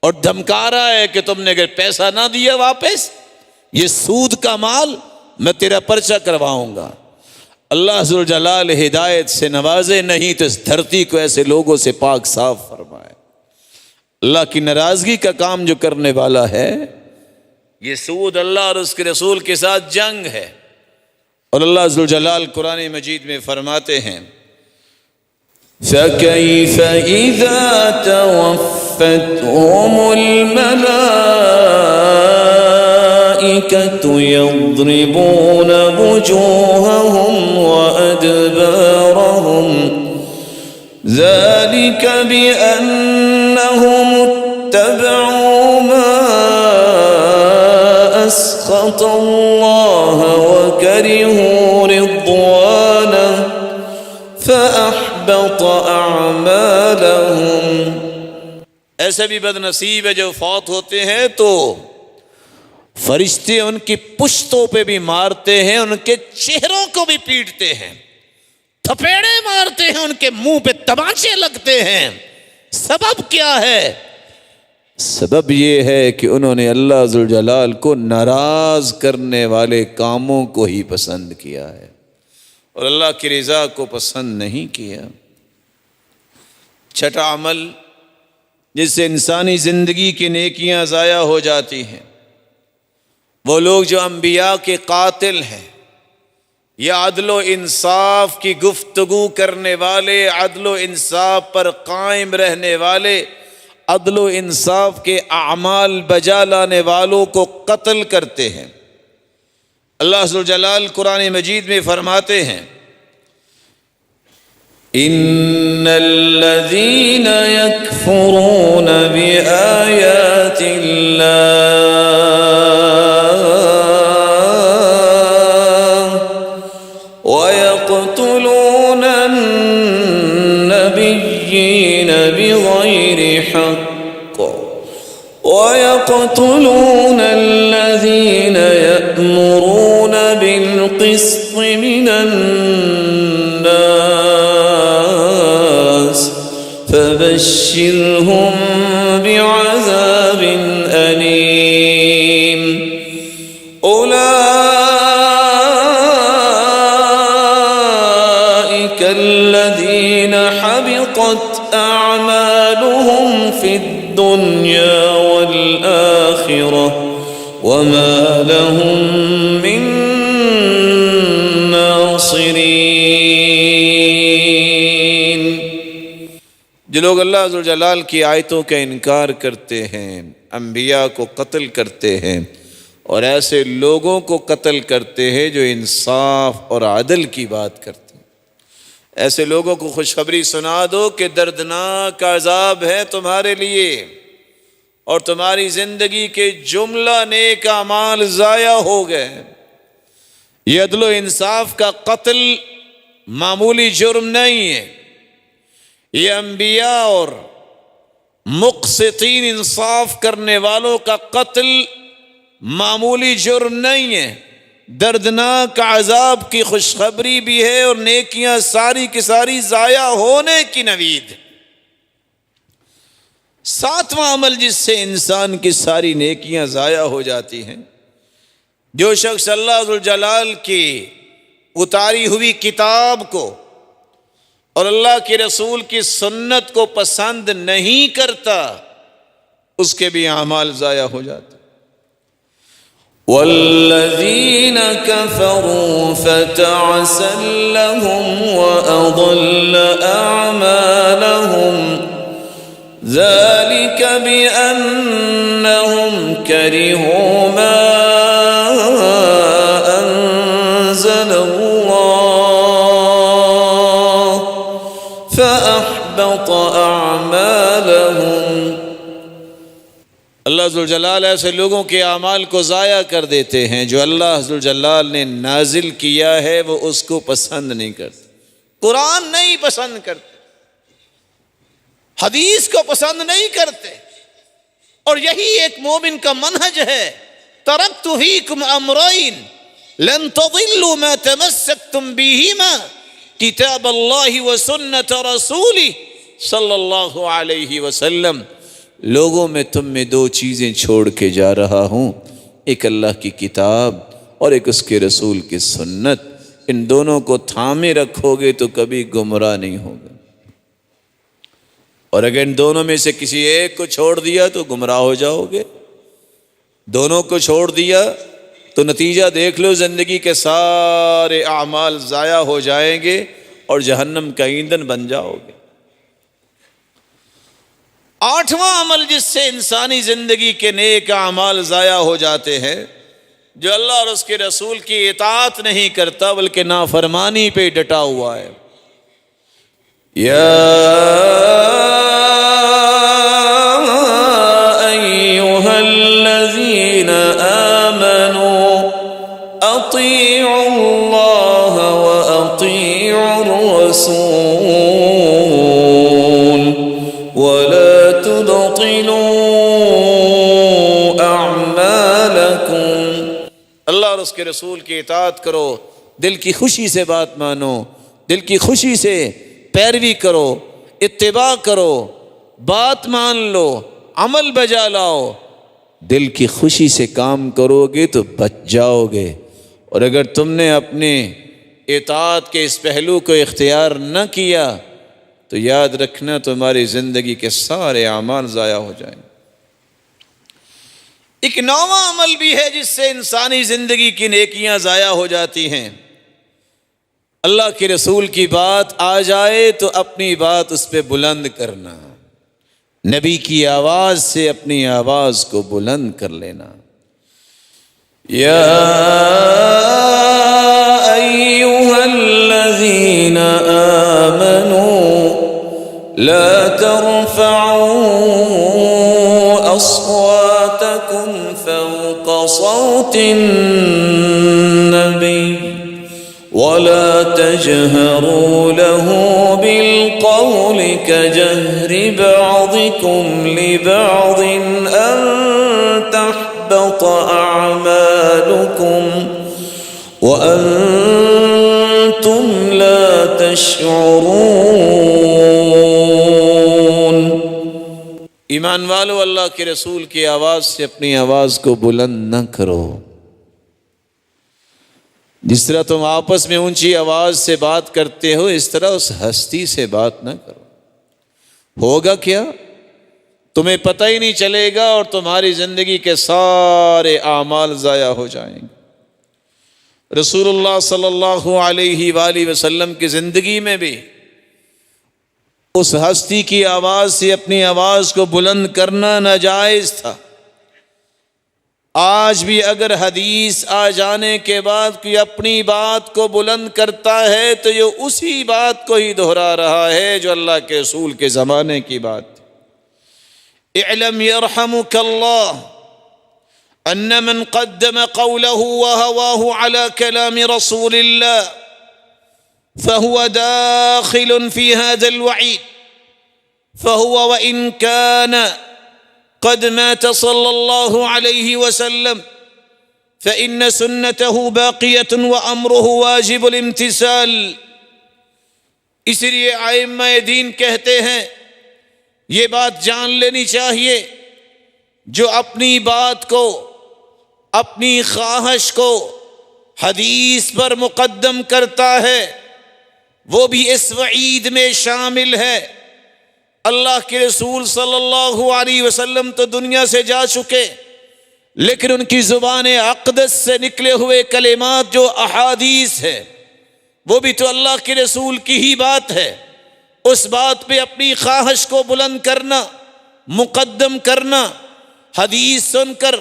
اور دھمکا رہا ہے کہ تم نے اگر پیسہ نہ دیا واپس، یہ سود کا مال، میں تیرا پرچہ کرواؤں گا۔ اللہ ذوالجلال ہدایت سے نوازے، نہیں تو اس دھرتی کو ایسے لوگوں سے پاک صاف فرمائے۔ اللہ کی ناراضگی کا کام جو کرنے والا ہے، یہ سود اللہ اور اس کے رسول کے ساتھ جنگ ہے۔ اور اللہ ذوالجلال قرآن مجید میں فرماتے ہیں فَكَيْفَ إِذَا تَوَفَّتْهُمُ الْمَلَائِكَةُ يَضْرِبُونَ وُجُوهَهُمْ وَأَدْبَارَهُمْ ذَلِكَ بِأَنَّهُمُ اتَّبَعُوا مَا أَسْخَطَ اللَّهَ وَكَرِهُوا رِضْوَانَهُ فَأَحْبَطَ أَعْمَالَهُمْ۔ ایسے بھی بد نصیب ہے جو فوت ہوتے ہیں تو فرشتے ان کی پشتوں پہ بھی مارتے ہیں، ان کے چہروں کو بھی پیٹتے ہیں، تھپیڑے مارتے ہیں، ان کے منہ پہ تماچے لگتے ہیں۔ سبب کیا ہے؟ سبب یہ ہے کہ انہوں نے اللہ ذوالجلال کو ناراض کرنے والے کاموں کو ہی پسند کیا ہے اور اللہ کی رضا کو پسند نہیں کیا۔ چھٹا عمل جس سے انسانی زندگی کی نیکیاں ضائع ہو جاتی ہیں، وہ لوگ جو انبیاء کے قاتل ہیں یا عدل و انصاف کی گفتگو کرنے والے، عدل و انصاف پر قائم رہنے والے، عدل و انصاف کے اعمال بجا لانے والوں کو قتل کرتے ہیں۔ اللہ ذوالجلال قرآن مجید میں فرماتے ہیں ان الذين يكفرون بآيات الله ويقتلون النبيين بغير حق ويقتلون الذين يأمرون بالقسط من الناس فبشرهم بعذاب أليم أولئك الذين حبطت أعمالهم في الدنيا والآخرة وما لهم من ناصرين۔ جو لوگ اللہ ذوالجلال کی آیتوں کا انکار کرتے ہیں، انبیاء کو قتل کرتے ہیں اور ایسے لوگوں کو قتل کرتے ہیں جو انصاف اور عدل کی بات کرتے ہیں، ایسے لوگوں کو خوشخبری سنا دو کہ دردناک عذاب ہے تمہارے لیے اور تمہاری زندگی کے جملہ نیک اعمال ضائع ہو گئے۔ یہ عدل و انصاف کا قتل معمولی جرم نہیں ہے، یہ انبیاء اور مقسطین انصاف کرنے والوں کا قتل معمولی جرم نہیں ہے، دردناک عذاب کی خوشخبری بھی ہے اور نیکیاں ساری کی ساری ضائع ہونے کی نوید۔ ساتواں عمل جس سے انسان کی ساری نیکیاں ضائع ہو جاتی ہیں، جو شخص اللہ ذوالجلال کی اتاری ہوئی کتاب کو اور اللہ کے رسول کی سنت کو پسند نہیں کرتا، اس کے بھی اعمال ضائع ہو جاتے۔ والذین کفروا فتعسا لهم وأضل أعمالهم ذلك بأنهم كرهوا ما أنزل الله فأحبط أعمالهم۔ اللہ ذوالجلال ایسے لوگوں کے اعمال کو ضائع کر دیتے ہیں جو اللہ ذوالجلال نے نازل کیا ہے وہ اس کو پسند نہیں کرتے، قرآن نہیں پسند کرتے، حدیث کو پسند نہیں کرتے، اور یہی ایک مومن کا منہج ہے۔ ترکت فیکم امرین لن تضلوا ما تمسکتم بہما کتاب اللہ و سنت رسولہ صلی اللہ علیہ وسلم لوگوں میں تم میں دو چیزیں چھوڑ کے جا رہا ہوں، ایک اللہ کی کتاب اور ایک اس کے رسول کی سنت، ان دونوں کو تھامے رکھو گے تو کبھی گمراہ نہیں ہوگا، اور اگر ان دونوں میں سے کسی ایک کو چھوڑ دیا تو گمراہ ہو جاؤ گے۔ دونوں کو چھوڑ دیا تو نتیجہ دیکھ لو، زندگی کے سارے اعمال ضائع ہو جائیں گے اور جہنم کا ایندھن بن جاؤ گے۔ آٹھواں عمل جس سے انسانی زندگی کے نیک اعمال ضائع ہو جاتے ہیں، جو اللہ اور اس کے رسول کی اطاعت نہیں کرتا بلکہ نافرمانی پہ ڈٹا ہوا ہے۔ یا ایھا الذین آمنوا اطیعوا اللہ واطیعوا الرسول ولا تبطلوا اعمالکم۔ اللہ اور اس کے رسول کی اطاعت کرو، دل کی خوشی سے بات مانو، دل کی خوشی سے پیروی کرو، اتباع کرو، بات مان لو، عمل بجا لاؤ۔ دل کی خوشی سے کام کرو گے تو بچ جاؤ گے، اور اگر تم نے اپنے اطاعت کے اس پہلو کو اختیار نہ کیا تو یاد رکھنا تمہاری زندگی کے سارے اعمال ضائع ہو جائیں گے۔ ایک نواں عمل بھی ہے جس سے انسانی زندگی کی نیکیاں ضائع ہو جاتی ہیں۔ اللہ کے رسول کی بات آ جائے تو اپنی بات اس پہ بلند کرنا، نبی کی آواز سے اپنی آواز کو بلند کر لینا۔ یا ایھا الذین آمنوا لا ترفعوا اصواتکم فوق صوت النبی ولا تجهروا له بالقول كجهر بعضكم لبعض أن تحبط أعمالكم وأنتم لا تشعرون۔ ایمان والو، اللہ کے رسول کی آواز سے اپنی آواز کو بلند نہ کرو۔ جس طرح تم آپس میں اونچی آواز سے بات کرتے ہو، اس طرح اس ہستی سے بات نہ کرو۔ ہوگا کیا؟ تمہیں پتہ ہی نہیں چلے گا اور تمہاری زندگی کے سارے اعمال ضائع ہو جائیں گے۔ رسول اللہ صلی اللہ علیہ وآلہ وسلم کی زندگی میں بھی اس ہستی کی آواز سے اپنی آواز کو بلند کرنا ناجائز تھا۔ آج بھی اگر حدیث آ جانے کے بعد کوئی اپنی بات کو بلند کرتا ہے تو یہ اسی بات کو ہی دہرا رہا ہے جو اللہ کے رسول کے زمانے کی بات تھی۔ اعلم يرحمك الله ان من قدم قوله وهواه على كلام رسول الله فهو داخل في هذا الوعيد، فهو وإن كان قد مات صلى الله عليه وسلم فإن سنته باقية وأمره واجب الامتثال۔ اس لیے ائمہ دین کہتے ہیں یہ بات جان لینی چاہیے، جو اپنی بات کو، اپنی خواہش کو حدیث پر مقدم کرتا ہے وہ بھی اس وعید میں شامل ہے۔ اللہ کے رسول صلی اللہ علیہ وسلم تو دنیا سے جا چکے، لیکن ان کی زبان اقدس سے نکلے ہوئے کلمات جو احادیث ہے وہ بھی تو اللہ کے رسول کی ہی بات ہے۔ اس بات پہ اپنی خواہش کو بلند کرنا، مقدم کرنا، حدیث سن کر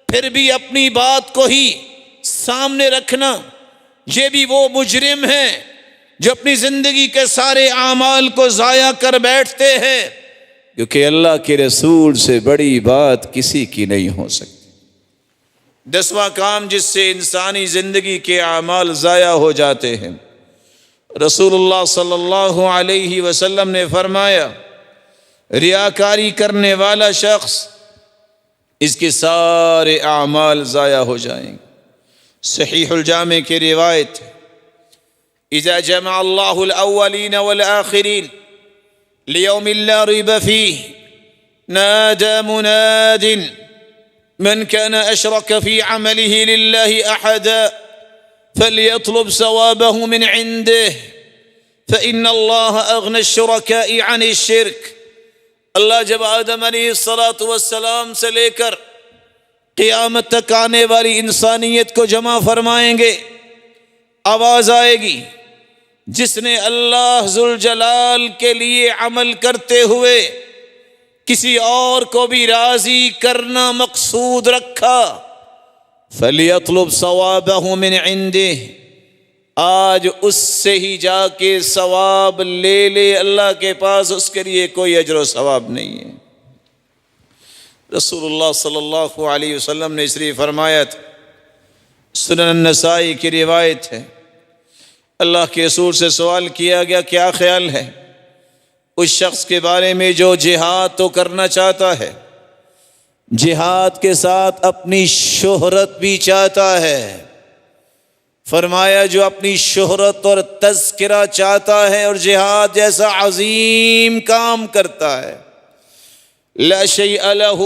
پھر بھی اپنی بات کو ہی سامنے رکھنا، یہ بھی وہ مجرم ہیں جو اپنی زندگی کے سارے اعمال کو ضائع کر بیٹھتے ہیں، کیونکہ اللہ کے رسول سے بڑی بات کسی کی نہیں ہو سکتی۔ 10واں کام جس سے انسانی زندگی کے اعمال ضائع ہو جاتے ہیں، رسول اللہ صلی اللہ علیہ وسلم نے فرمایا ریاکاری کرنے والا شخص، اس کے سارے اعمال ضائع ہو جائیں گے۔ صحیح الجامع کی روایت، اذا جمع اللہ الاولین والآخرین ليوم لا ريب فيه نادى مناد من كان أشرك في عمله لله أحدا فليطلب ثوابه من عنده فإن الله أغنى الشركاء عن الشرك. اللہ جب آدم علیہ الصلاۃ والسلام سے لے کر قیامت تک آنے والی انسانیت کو جمع فرمائیں گے، آواز آئے گی، جس نے اللہ ذوالجلال کے لیے عمل کرتے ہوئے کسی اور کو بھی راضی کرنا مقصود رکھا، فَلْيَطْلُبْ ثَوَابَهُ مِنْ عِنْدِهِ، آج اس سے ہی جا کے ثواب لے لے، اللہ کے پاس اس کے لیے کوئی اجر و ثواب نہیں ہے۔ رسول اللہ صلی اللہ علیہ وسلم نے اس لیے فرمایا تھا، سنن النسائی کی روایت ہے، اللہ کے رسول سے سوال کیا گیا کیا خیال ہے اس شخص کے بارے میں جو جہاد تو کرنا چاہتا ہے، جہاد کے ساتھ اپنی شہرت بھی چاہتا ہے؟ فرمایا جو اپنی شہرت اور تذکرہ چاہتا ہے اور جہاد جیسا عظیم کام کرتا ہے، لا شیء لہ،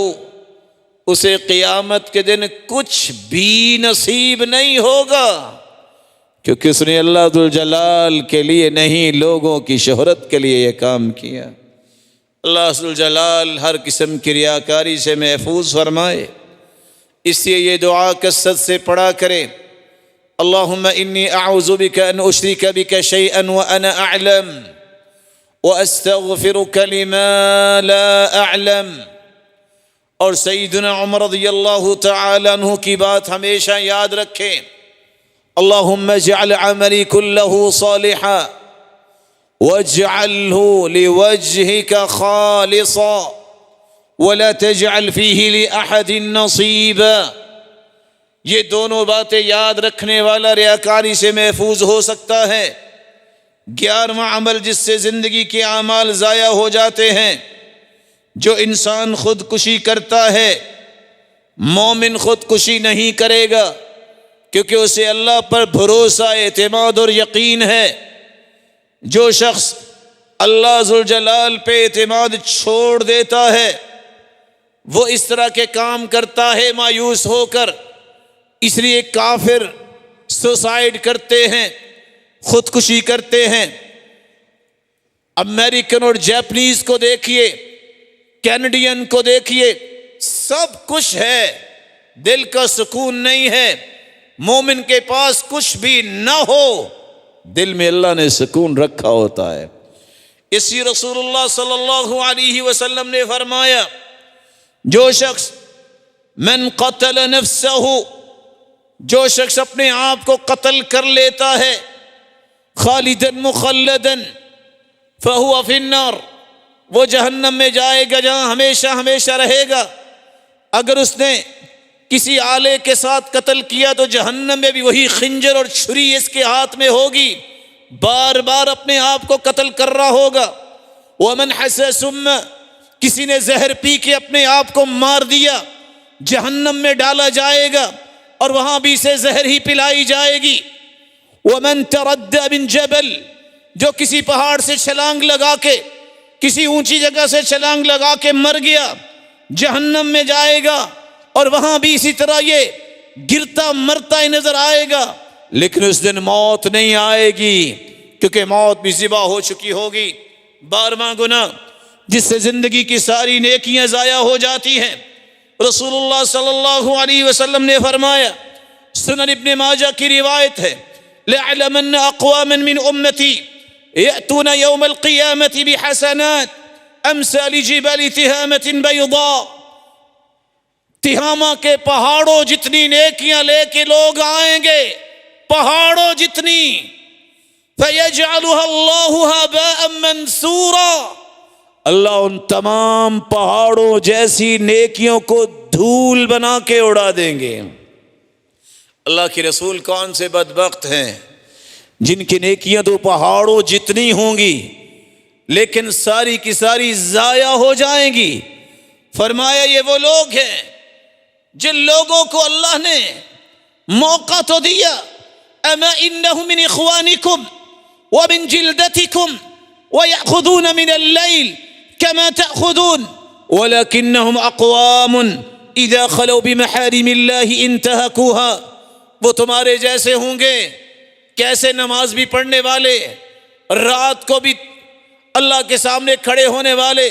اسے قیامت کے دن کچھ بھی نصیب نہیں ہوگا، کیونکہ اس نے اللہ ذوالجلال کے لیے نہیں، لوگوں کی شہرت کے لیے یہ کام کیا۔ اللہ ذوالجلال ہر قسم کی ریاکاری سے محفوظ فرمائے، اس لیے یہ دعا کثرت سے پڑھا کریں، اللہم انی اعوذ بک ان اشرک بک شیئا وانا اعلم واستغفرک لما لا اعلم۔ اور سیدنا عمر رضی اللہ تعالی عنہ کی بات ہمیشہ یاد رکھیں، اللہم اجعل عملی کلہ صالحا واجعلہ لوجہک خالصا ولا تجعل فیہ لأحد نصیبا۔ یہ دونوں باتیں یاد رکھنے والا ریاکاری سے محفوظ ہو سکتا ہے۔ 11واں عمل جس سے زندگی کے اعمال ضائع ہو جاتے ہیں، جو انسان خودکشی کرتا ہے، مومن خودکشی نہیں کرے گا، کیونکہ اسے اللہ پر بھروسہ، اعتماد اور یقین ہے۔ جو شخص اللہ ذوالجلال پہ اعتماد چھوڑ دیتا ہے، وہ اس طرح کے کام کرتا ہے مایوس ہو کر، اس لیے کافر سوسائڈ کرتے ہیں، خودکشی کرتے ہیں۔ امریکن اور جاپنیز کو دیکھیے، کینیڈین کو دیکھیے، سب کچھ ہے، دل کا سکون نہیں ہے۔ مومن کے پاس کچھ بھی نہ ہو، دل میں اللہ نے سکون رکھا ہوتا ہے۔ اسی رسول اللہ صلی اللہ علیہ وسلم نے فرمایا، جو شخص من قتل نفسہ، جو شخص اپنے آپ کو قتل کر لیتا ہے، خالدن مخلدن فہو فی النار، وہ جہنم میں جائے گا جہاں ہمیشہ ہمیشہ رہے گا۔ اگر اس نے کسی آلے کے ساتھ قتل کیا تو جہنم میں بھی وہی خنجر اور چھری اس کے ہاتھ میں ہوگی، بار بار اپنے آپ کو قتل کر رہا ہوگا۔ ومن حس سم، کسی نے زہر پی کے اپنے آپ کو مار دیا، جہنم میں ڈالا جائے گا اور وہاں بھی اسے زہر ہی پلائی جائے گی۔ ومن تردى من جبل، جو کسی پہاڑ سے چھلانگ لگا کے، کسی اونچی جگہ سے چھلانگ لگا کے مر گیا، جہنم میں جائے گا اور وہاں بھی اسی طرح یہ گرتا مرتا ہی نظر آئے گا، لیکن اس دن موت نہیں آئے گی، کیونکہ موت بھی ذبح ہو چکی ہوگی۔ 12واں گناہ جس سے زندگی کی ساری نیکیاں ضائع ہو جاتی ہیں، رسول اللہ صلی اللہ علیہ وسلم نے فرمایا، سنن ابن ماجہ کی روایت ہے، لَعْلَمَنَّ أَقْوَامًا مِّنْ أُمَّتِي يَأْتُونَ يَوْمَ الْقِيَامَةِ بِحَسَنَاتٍ أَمْثَالِ جِبَالِ تِهَامَةٍ بَيْضَاء، تہامہ کے پہاڑوں جتنی نیکیاں لے کے لوگ آئیں گے، پہاڑوں جتنی، فَيَجْعَلُهَا اللَّهُ هَبَاءً مَنْثُورًا، اللہ ان تمام پہاڑوں جیسی نیکیوں کو دھول بنا کے اڑا دیں گے۔ اللہ کے رسول کون سے بدبخت ہیں جن کی نیکیاں تو پہاڑوں جتنی ہوں گی لیکن ساری کی ساری ضائع ہو جائیں گی۔ فرمایا یہ وہ لوگ ہیں جن لوگوں کو اللہ نے موقع تو دیا، اما انہم من اخوانکم ومن جلدتکم وَيَأْخُذُونَ مِنَ اللَّيْلِ كَمَا تَأْخُذُونَ وَلَكِنَّهُمْ أَقْوَامٌ إِذَا خَلَوْا بِمَحَارِمِ اللَّهِ انتهكوها. وہ تمہارے جیسے ہوں گے کیسے نماز بھی پڑھنے والے، رات کو بھی اللہ کے سامنے کھڑے ہونے والے،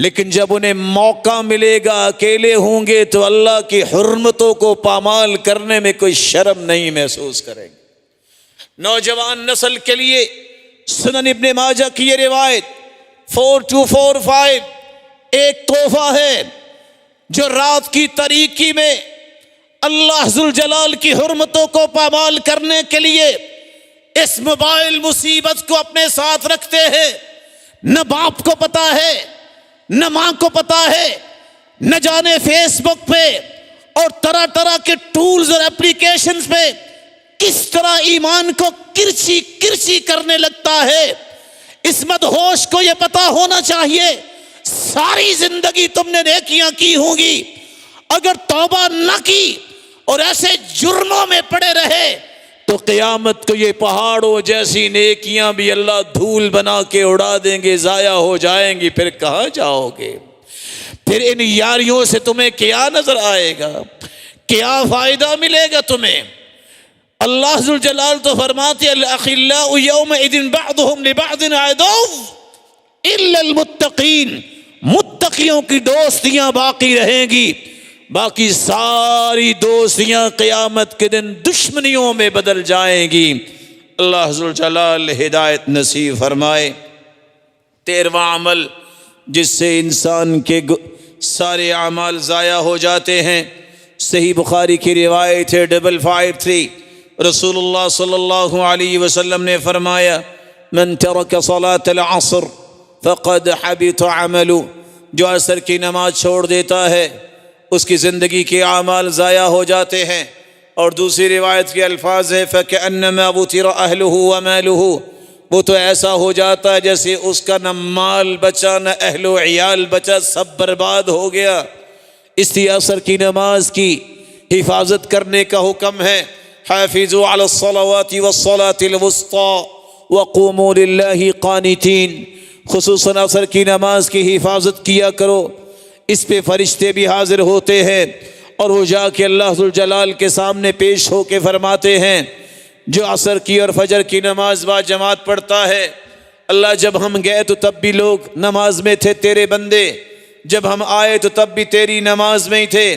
لیکن جب انہیں موقع ملے گا اکیلے ہوں گے تو اللہ کی حرمتوں کو پامال کرنے میں کوئی شرم نہیں محسوس کریں گے. نوجوان نسل کے لیے سنن ابن ماجہ کی یہ روایت 4245 ایک تحفہ ہے جو رات کی تاریکی میں اللہ ذوالجلال کی حرمتوں کو پامال کرنے کے لیے اس موبائل مصیبت کو اپنے ساتھ رکھتے ہیں. نہ باپ کو پتا ہے نہ ماں کو پتا ہے، نہ جانے فیس بک پہ اور طرح طرح کے ٹولز اور اپلیکیشنز پہ کس طرح ایمان کو کرچی کرچی کرنے لگتا ہے. اس مدہوش کو یہ پتا ہونا چاہیے ساری زندگی تم نے نیکیاں کی ہوں گی، اگر توبہ نہ کی اور ایسے جرموں میں پڑے رہے تو قیامت کو یہ پہاڑوں جیسی نیکیاں بھی اللہ دھول بنا کے اڑا دیں گے، ضائع ہو جائیں گی. پھر کہاں جاؤ گے؟ پھر ان یاریوں سے تمہیں کیا نظر آئے گا؟ کیا فائدہ ملے گا تمہیں؟ اللہ ذوالجلال تو فرماتے الاخلاء یومئذ بعضهم لبعض عدو الا المتقین. متقیوں کی دوستیاں باقی رہیں گی، باقی ساری دوستیاں قیامت کے دن دشمنیوں میں بدل جائیں گی. اللہ ذوالجلال ہدایت نصیب فرمائے. 13واں عمل جس سے انسان کے سارے اعمال ضائع ہو جاتے ہیں، صحیح بخاری کی روایت ہے 553. رسول اللہ صلی اللہ علیہ وسلم نے فرمایا من ترک صلاة العصر فقد حبط عملہ. جو عصر کی نماز چھوڑ دیتا ہے اس کی زندگی کے اعمال ضائع ہو جاتے ہیں. اور دوسری روایت کے الفاظ ہے فَكَأَنَّمَا وُتِرَ أَهْلُهُ وَمَالُهُ. وہ تو ایسا ہو جاتا ہے جیسے اس کا نہ مال بچا نہ اہل و عیال بچا، سب برباد ہو گیا. اس لیے عصر کی نماز کی حفاظت کرنے کا حکم ہے. حافظوا علی الصلوات والصلاة الوسطى وقوموا للہ قانتین. خصوصاً عصر کی نماز کی حفاظت کیا کرو، اس پہ فرشتے بھی حاضر ہوتے ہیں اور وہ جا کے اللہ ذوالجلال کے سامنے پیش ہو کے فرماتے ہیں جو عصر کی اور فجر کی نماز با جماعت پڑھتا ہے، اللہ جب ہم گئے تو تب بھی لوگ نماز میں تھے تیرے بندے، جب ہم آئے تو تب بھی تیری نماز میں ہی تھے.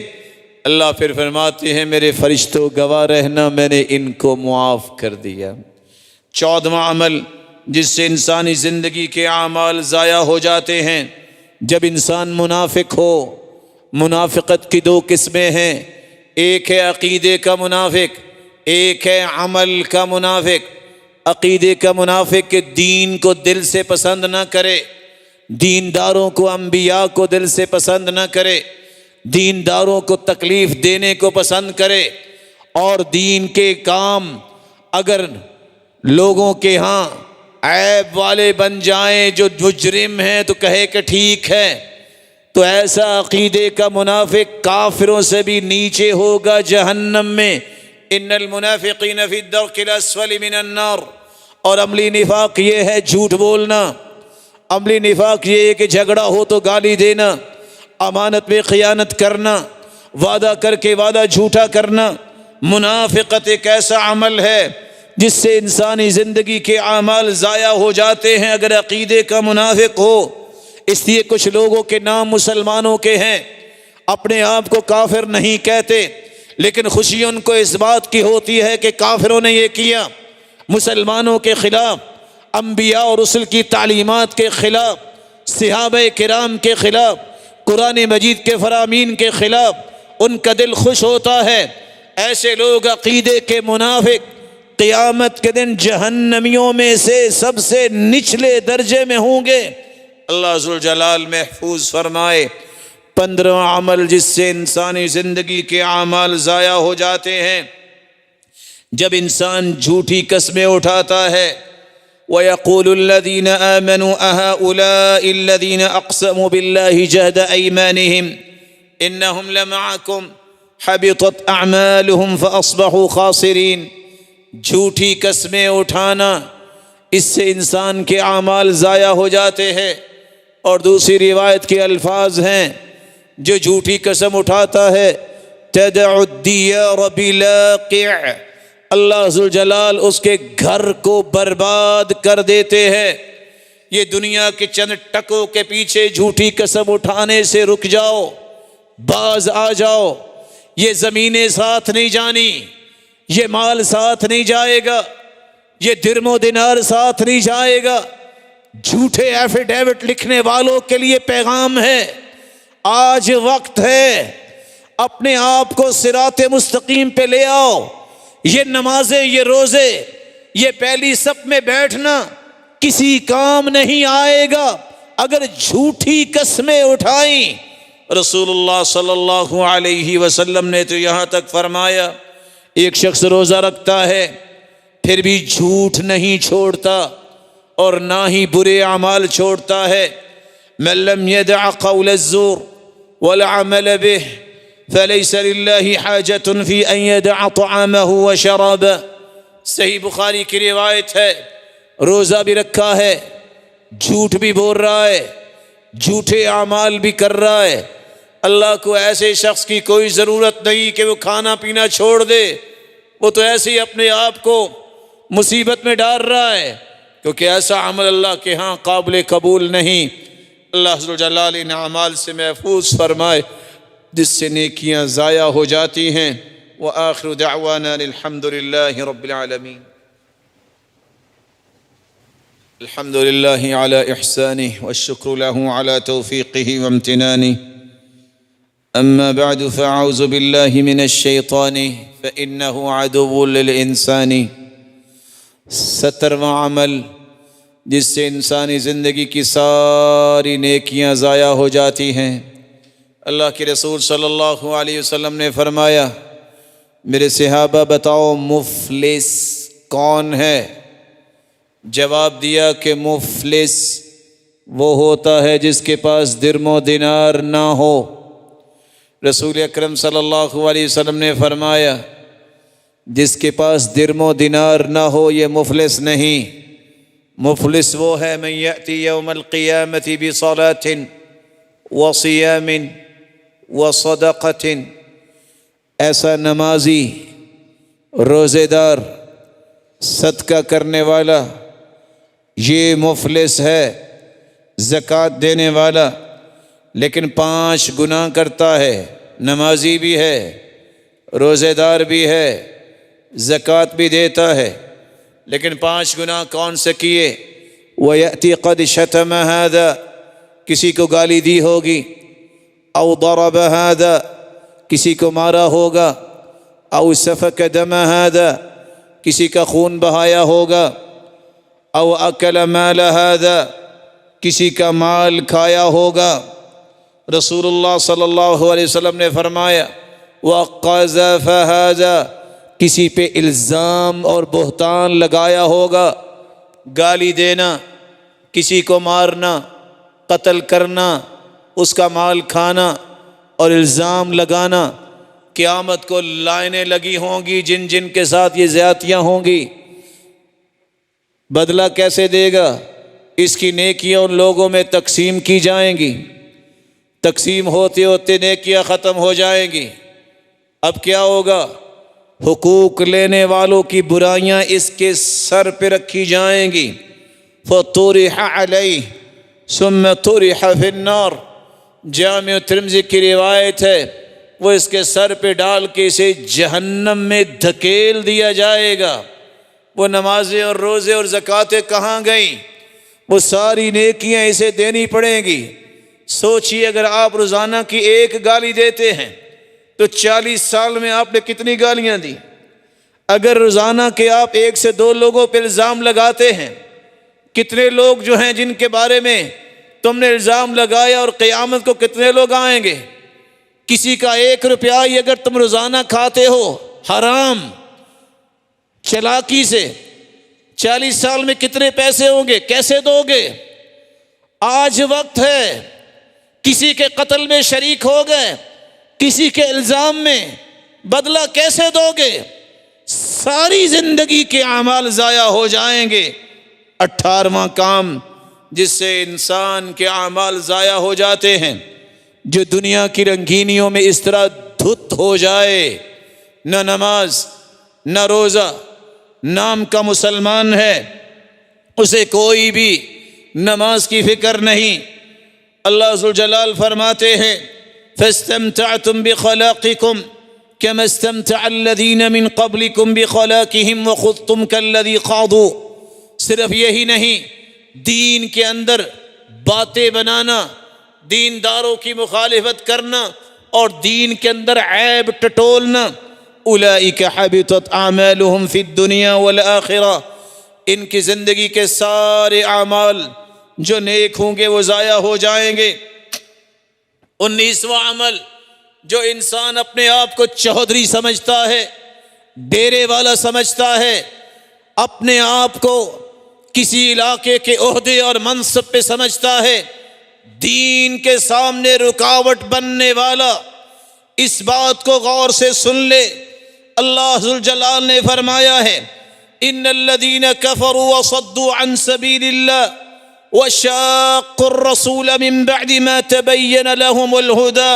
اللہ پھر فرماتے ہیں میرے فرشتوں گواہ رہنا میں نے ان کو معاف کر دیا. 14واں عمل جس سے انسانی زندگی کے اعمال ضائع ہو جاتے ہیں، جب انسان منافق ہو. منافقت کی 2 قسمیں ہیں، ایک ہے عقیدے کا منافق، ایک ہے عمل کا منافق. عقیدے کا منافق کہ دین کو دل سے پسند نہ کرے، دینداروں کو انبیاء کو دل سے پسند نہ کرے، دینداروں کو تکلیف دینے کو پسند کرے، اور دین کے کام اگر لوگوں کے ہاں عیب والے بن جائیں جو مجرم ہیں تو کہے کہ ٹھیک ہے. تو ایسا عقیدے کا منافق کافروں سے بھی نیچے ہوگا جہنم میں. ان المنافقین فی الدرک الاسفل من النار. اور عملی نفاق یہ ہے جھوٹ بولنا، عملی نفاق یہ ہے کہ جھگڑا ہو تو گالی دینا، امانت میں خیانت کرنا، وعدہ کر کے وعدہ جھوٹا کرنا. منافقت ایک ایسا عمل ہے جس سے انسانی زندگی کے اعمال ضائع ہو جاتے ہیں اگر عقیدے کا منافق ہو. اس لیے کچھ لوگوں کے نام مسلمانوں کے ہیں، اپنے آپ کو کافر نہیں کہتے، لیکن خوشی ان کو اس بات کی ہوتی ہے کہ کافروں نے یہ کیا، مسلمانوں کے خلاف، انبیاء اور رسل کی تعلیمات کے خلاف، صحابہ کرام کے خلاف، قرآن مجید کے فرامین کے خلاف ان کا دل خوش ہوتا ہے. ایسے لوگ عقیدے کے منافق قیامت کے دن جہنمیوں میں سے سب سے نچلے درجے میں ہوں گے. اللہ ذوالجلال محفوظ فرمائے. 15واں عمل جس سے انسانی زندگی کے اعمال ضائع ہو جاتے ہیں، جب انسان جھوٹی قسمیں اٹھاتا ہے. وَيَقُولُ الَّذِينَ آمَنُوا أَهَؤُلَاءِ الَّذِينَ أَقْسَمُوا بِاللَّهِ جَهْدَ أَيْمَانِهِمْ إِنَّهُمْ لَمَعَكُمْ حَبِطَتْ أَعْمَالُهُمْ فَأَصْبَحُوا خَاسِرِينَ. جھوٹی قسمیں اٹھانا اس سے انسان کے اعمال ضائع ہو جاتے ہیں۔ اور دوسری روایت کے الفاظ ہیں، جو جھوٹی قسم اٹھاتا ہے تدع الدیار بلاقع، اللہ ذوالجلال اس کے گھر کو برباد کر دیتے ہیں۔ یہ دنیا کے چند ٹکوں کے پیچھے جھوٹی قسم اٹھانے سے رک جاؤ، باز آ جاؤ۔ یہ زمینیں ساتھ نہیں جانی، یہ مال ساتھ نہیں جائے گا، یہ درم و دینار ساتھ نہیں جائے گا۔ جھوٹے ایفیڈیوٹ لکھنے والوں کے لیے پیغام ہے، آج وقت ہے، اپنے آپ کو صراط مستقیم پہ لے آؤ۔ یہ نمازیں، یہ روزے، یہ پہلی صف میں بیٹھنا کسی کام نہیں آئے گا اگر جھوٹی قسمیں اٹھائیں۔ رسول اللہ صلی اللہ علیہ وسلم نے تو یہاں تک فرمایا، ایک شخص روزہ رکھتا ہے پھر بھی جھوٹ نہیں چھوڑتا اور نہ ہی برے اعمال چھوڑتا ہے۔ من لم يدع قول الزور والعمل به فليس لله حاجة في أن يدع طعامه وشرابه۔ صحیح بخاری کی روایت ہے، روزہ بھی رکھا ہے، جھوٹ بھی بول رہا ہے، جھوٹے اعمال بھی کر رہا ہے، اللہ کو ایسے شخص کی کوئی ضرورت نہیں کہ وہ کھانا پینا چھوڑ دے، وہ تو ایسے ہی اپنے آپ کو مصیبت میں ڈال رہا ہے، کیونکہ ایسا عمل اللہ کے ہاں قابل قبول نہیں۔ اللہ ذو الجلال ان اعمال سے محفوظ فرمائے جس سے نیکیاں ضائع ہو جاتی ہیں۔ وآخر دعوانا الحمد للہ رب العالمین۔ الحمد للہ علی احسانہ والشکر له علی توفیقہ وامتنانہ۔ اما بعد فاعوذ باللہ من الشیطان فإنہ عدو للإنسان۔ 17واں عمل جس سے انسانی زندگی کی ساری نیکیاں ضائع ہو جاتی ہیں۔ اللہ کے رسول صلی اللہ علیہ وسلم نے فرمایا، میرے صحابہ بتاؤ مفلس کون ہے؟ جواب دیا کہ مفلس وہ ہوتا ہے جس کے پاس درم و دینار نہ ہو۔ رسول اکرم صلی اللہ علیہ وسلم نے فرمایا، جس کے پاس درم و دینار نہ ہو یہ مفلس نہیں، مفلس وہ ہے من یأتی یوم القیامت بصلاۃ وصیام وصدقۃ، ایسا نمازی، روزے دار، صدقہ کرنے والا، یہ مفلس ہے۔ زکوٰۃ دینے والا لیکن 5 گناہ کرتا ہے، نمازی بھی ہے، روزے دار بھی ہے، زکوٰۃ بھی دیتا ہے، لیکن 5 گناہ کون سے کیے؟ وَيَأْتِي قَدْ شَتَمَ هَذَا، کسی کو گالی دی ہوگی، او ضرب هذا، کسی کو مارا ہوگا، او سفک دم هذا، کسی کا خون بہایا ہوگا، او اکل مال هذا، کسی کا مال کھایا ہوگا۔ رسول اللہ صلی اللہ علیہ وسلم نے فرمایا، وَقَذَفَ هَذَا، کسی پہ الزام اور بہتان لگایا ہوگا، گالی دینا، کسی کو مارنا، قتل کرنا، اس کا مال کھانا اور الزام لگانا۔ قیامت کو لائنیں لگی ہوں گی جن جن کے ساتھ یہ زیادتیاں ہوں گی۔ بدلہ کیسے دے گا؟ اس کی نیکیاں ان لوگوں میں تقسیم کی جائیں گی، تقسیم ہوتے ہوتے نیکیاں ختم ہو جائیں گی۔ اب کیا ہوگا؟ حقوق لینے والوں کی برائیاں اس کے سر پہ رکھی جائیں گی۔ فطرح علیہ ثم طرح فی النار، جامع ترمذی کی روایت ہے، وہ اس کے سر پہ ڈال کے اسے جہنم میں دھکیل دیا جائے گا۔ وہ نمازیں اور روزے اور زکوٰۃیں کہاں گئیں؟ وہ ساری نیکیاں اسے دینی پڑیں گی۔ سوچئے اگر آپ روزانہ کی 1 گالی دیتے ہیں تو 40 سال میں آپ نے کتنی گالیاں دی؟ اگر روزانہ کے آپ 1 سے 2 لوگوں پہ الزام لگاتے ہیں، کتنے لوگ جو ہیں جن کے بارے میں تم نے الزام لگایا اور قیامت کو کتنے لوگ آئیں گے؟ کسی کا 1 روپیہ ہی اگر تم روزانہ کھاتے ہو حرام چلاکی سے، 40 سال میں کتنے پیسے ہوں گے؟ کیسے دو گے؟ آج وقت ہے، کسی کے قتل میں شریک ہو گئے، کسی کے الزام میں، بدلہ کیسے دو گے؟ ساری زندگی کے اعمال ضائع ہو جائیں گے 18واں کام جس سے انسان کے اعمال ضائع ہو جاتے ہیں، جو دنیا کی رنگینیوں میں اس طرح دھت ہو جائے، نہ نماز نہ روزہ، نام کا مسلمان ہے، اسے کوئی بھی نماز کی فکر نہیں۔ اللہ ذوالجلال فرماتے ہیں فَاسْتَمْتَعْتُمْ بِخَلَاقِكُمْ كَمَا اسْتَمْتَعَ الَّذِينَ مِنْ قَبْلِكُمْ بِخَلَاقِهِمْ وَخُضْتُمْ كَالَّذِي خَاضُوا۔ صرف یہی نہیں، دین کے اندر باتیں بنانا، دینداروں کی مخالفت کرنا اور دین کے اندر عیب ٹٹولنا، اولئک حبطت اعمالهم فی الدنیا والآخرہ، ان کی زندگی کے سارے اعمال جو نیک ہوں گے وہ ضائع ہو جائیں گے۔ 19واں عمل جو انسان اپنے آپ کو چودھری سمجھتا ہے، ڈیرے والا سمجھتا ہے، اپنے آپ کو کسی علاقے کے عہدے اور منصب پہ سمجھتا ہے، دین کے سامنے رکاوٹ بننے والا، اس بات کو غور سے سن لے۔ اللہ ذوالجلال نے فرمایا ہے ان الذین کفروا وصدوا عن سبیل اللہ وشاقوا الرسول من بعد ما تبین لهم الهدى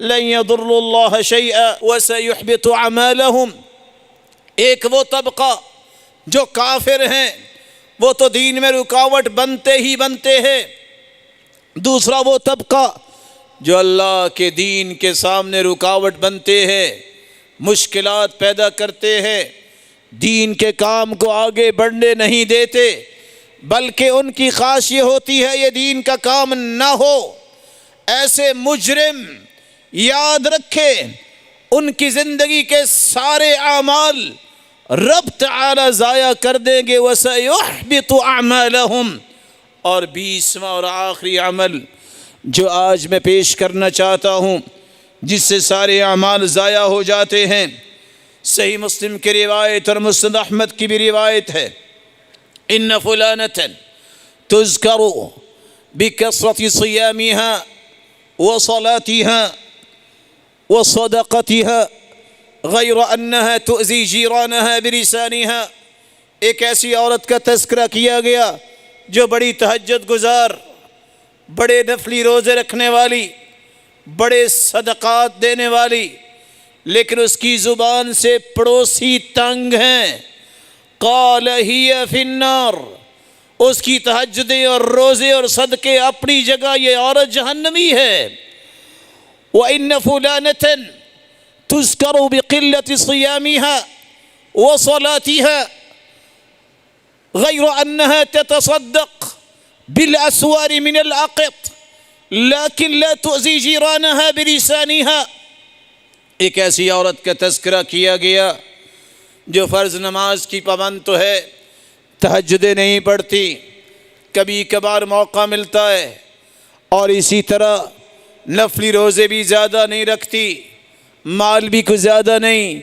لن يضروا اللہ شیئا وسيحبط اعمالهم۔ ایک وہ طبقہ جو کافر ہیں، وہ تو دین میں رکاوٹ بنتے ہی بنتے ہیں۔ دوسرا وہ طبقہ جو اللہ کے دین کے سامنے رکاوٹ بنتے ہیں، مشکلات پیدا کرتے ہیں، دین کے کام کو آگے بڑھنے نہیں دیتے، بلکہ ان کی خواہش یہ ہوتی ہے یہ دین کا کام نہ ہو۔ ایسے مجرم یاد رکھے ان کی زندگی کے سارے اعمال رب تعالی ضائع کر دیں گے، وَسَيُحْبِطُ أَعْمَالَهُمْ۔ اور 20واں اور آخری عمل جو آج میں پیش کرنا چاہتا ہوں، جس سے سارے اعمال ضائع ہو جاتے ہیں، صحیح مسلم کی روایت اور مسند احمد کی بھی روایت ہے، ان فلانة تذکر بکثرة صیامها وصلاتها وصدقتها غیر انها تؤذی جیرانها بلسانها۔ ایک ایسی عورت کا تذکرہ کیا گیا جو بڑی تہجد گزار، بڑے نفلی روزے رکھنے والی، بڑے صدقات دینے والی، لیکن اس کی زبان سے پڑوسی تنگ ہیں۔ قال ہی فی النار، اس کی تہجدیں اور روزے اور صدقے اپنی جگہ، یہ عورت جہنمی ہے۔ وَإِنَّ فُلَانَةً تُذْكَرُ بِقِلَّةِ صِيَامِهَا وَصَلَاتِهَا غَيْرَ أَنَّهَا تَتَصَدَّقُ بِالْأَسْوَارِ مِنَ الْعَقِطِ لَكِنْ لَا تُؤْذِي جِيرَانَهَا بِلِسَانِهَا۔ ایک ایسی عورت کا تذکرہ کیا گیا جو فرض نماز کی پابند تو ہے، تہجدیں نہیں پڑھتی، کبھی کبھار موقع ملتا ہے، اور اسی طرح نفلی روزے بھی زیادہ نہیں رکھتی، مال بھی کچھ زیادہ نہیں،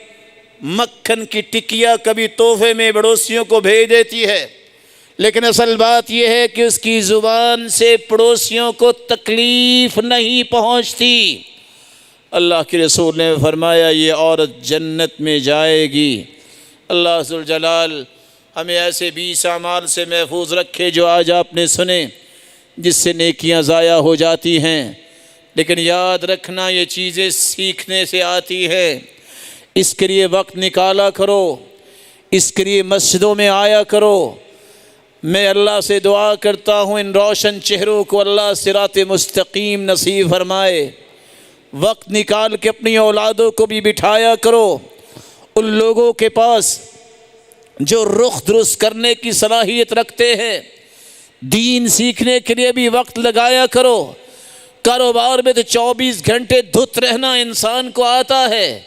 مکھن کی ٹکیا کبھی تحفے میں پڑوسیوں کو بھیج دیتی ہے، لیکن اصل بات یہ ہے کہ اس کی زبان سے پڑوسیوں کو تکلیف نہیں پہنچتی۔ اللہ کے رسول نے فرمایا یہ عورت جنت میں جائے گی۔ اللہ ذوالجلال ہمیں ایسے 20 اعمال سے محفوظ رکھے جو آج آپ نے سنے، جس سے نیکیاں ضائع ہو جاتی ہیں، لیکن یاد رکھنا یہ چیزیں سیکھنے سے آتی ہے۔ اس کے لیے وقت نکالا کرو، اس کے لیے مسجدوں میں آیا کرو۔ میں اللہ سے دعا کرتا ہوں ان روشن چہروں کو اللہ صراط مستقیم نصیب فرمائے۔ وقت نکال کے اپنی اولادوں کو بھی بٹھایا کرو، ان لوگوں کے پاس جو رخ درست کرنے کی صلاحیت رکھتے ہیں، دین سیکھنے کے لیے بھی وقت لگایا کرو۔ کاروبار میں تو 24 گھنٹے دھت رہنا انسان کو آتا ہے،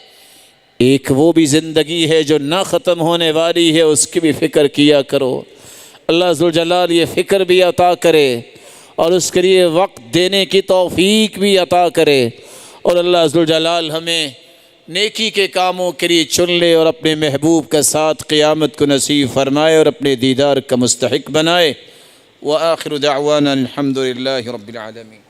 ایک وہ بھی زندگی ہے جو نہ ختم ہونے والی ہے، اس کی بھی فکر کیا کرو۔ اللہ ذوالجلال یہ فکر بھی عطا کرے اور اس کے لیے وقت دینے کی توفیق بھی عطا کرے، اور اللہ ذوالجلال ہمیں نیکی کے کاموں کے لیے چن لے اور اپنے محبوب کا ساتھ قیامت کو نصیب فرمائے اور اپنے دیدار کا مستحق بنائے۔ وآخر دعوانا الحمد للہ رب العالمین۔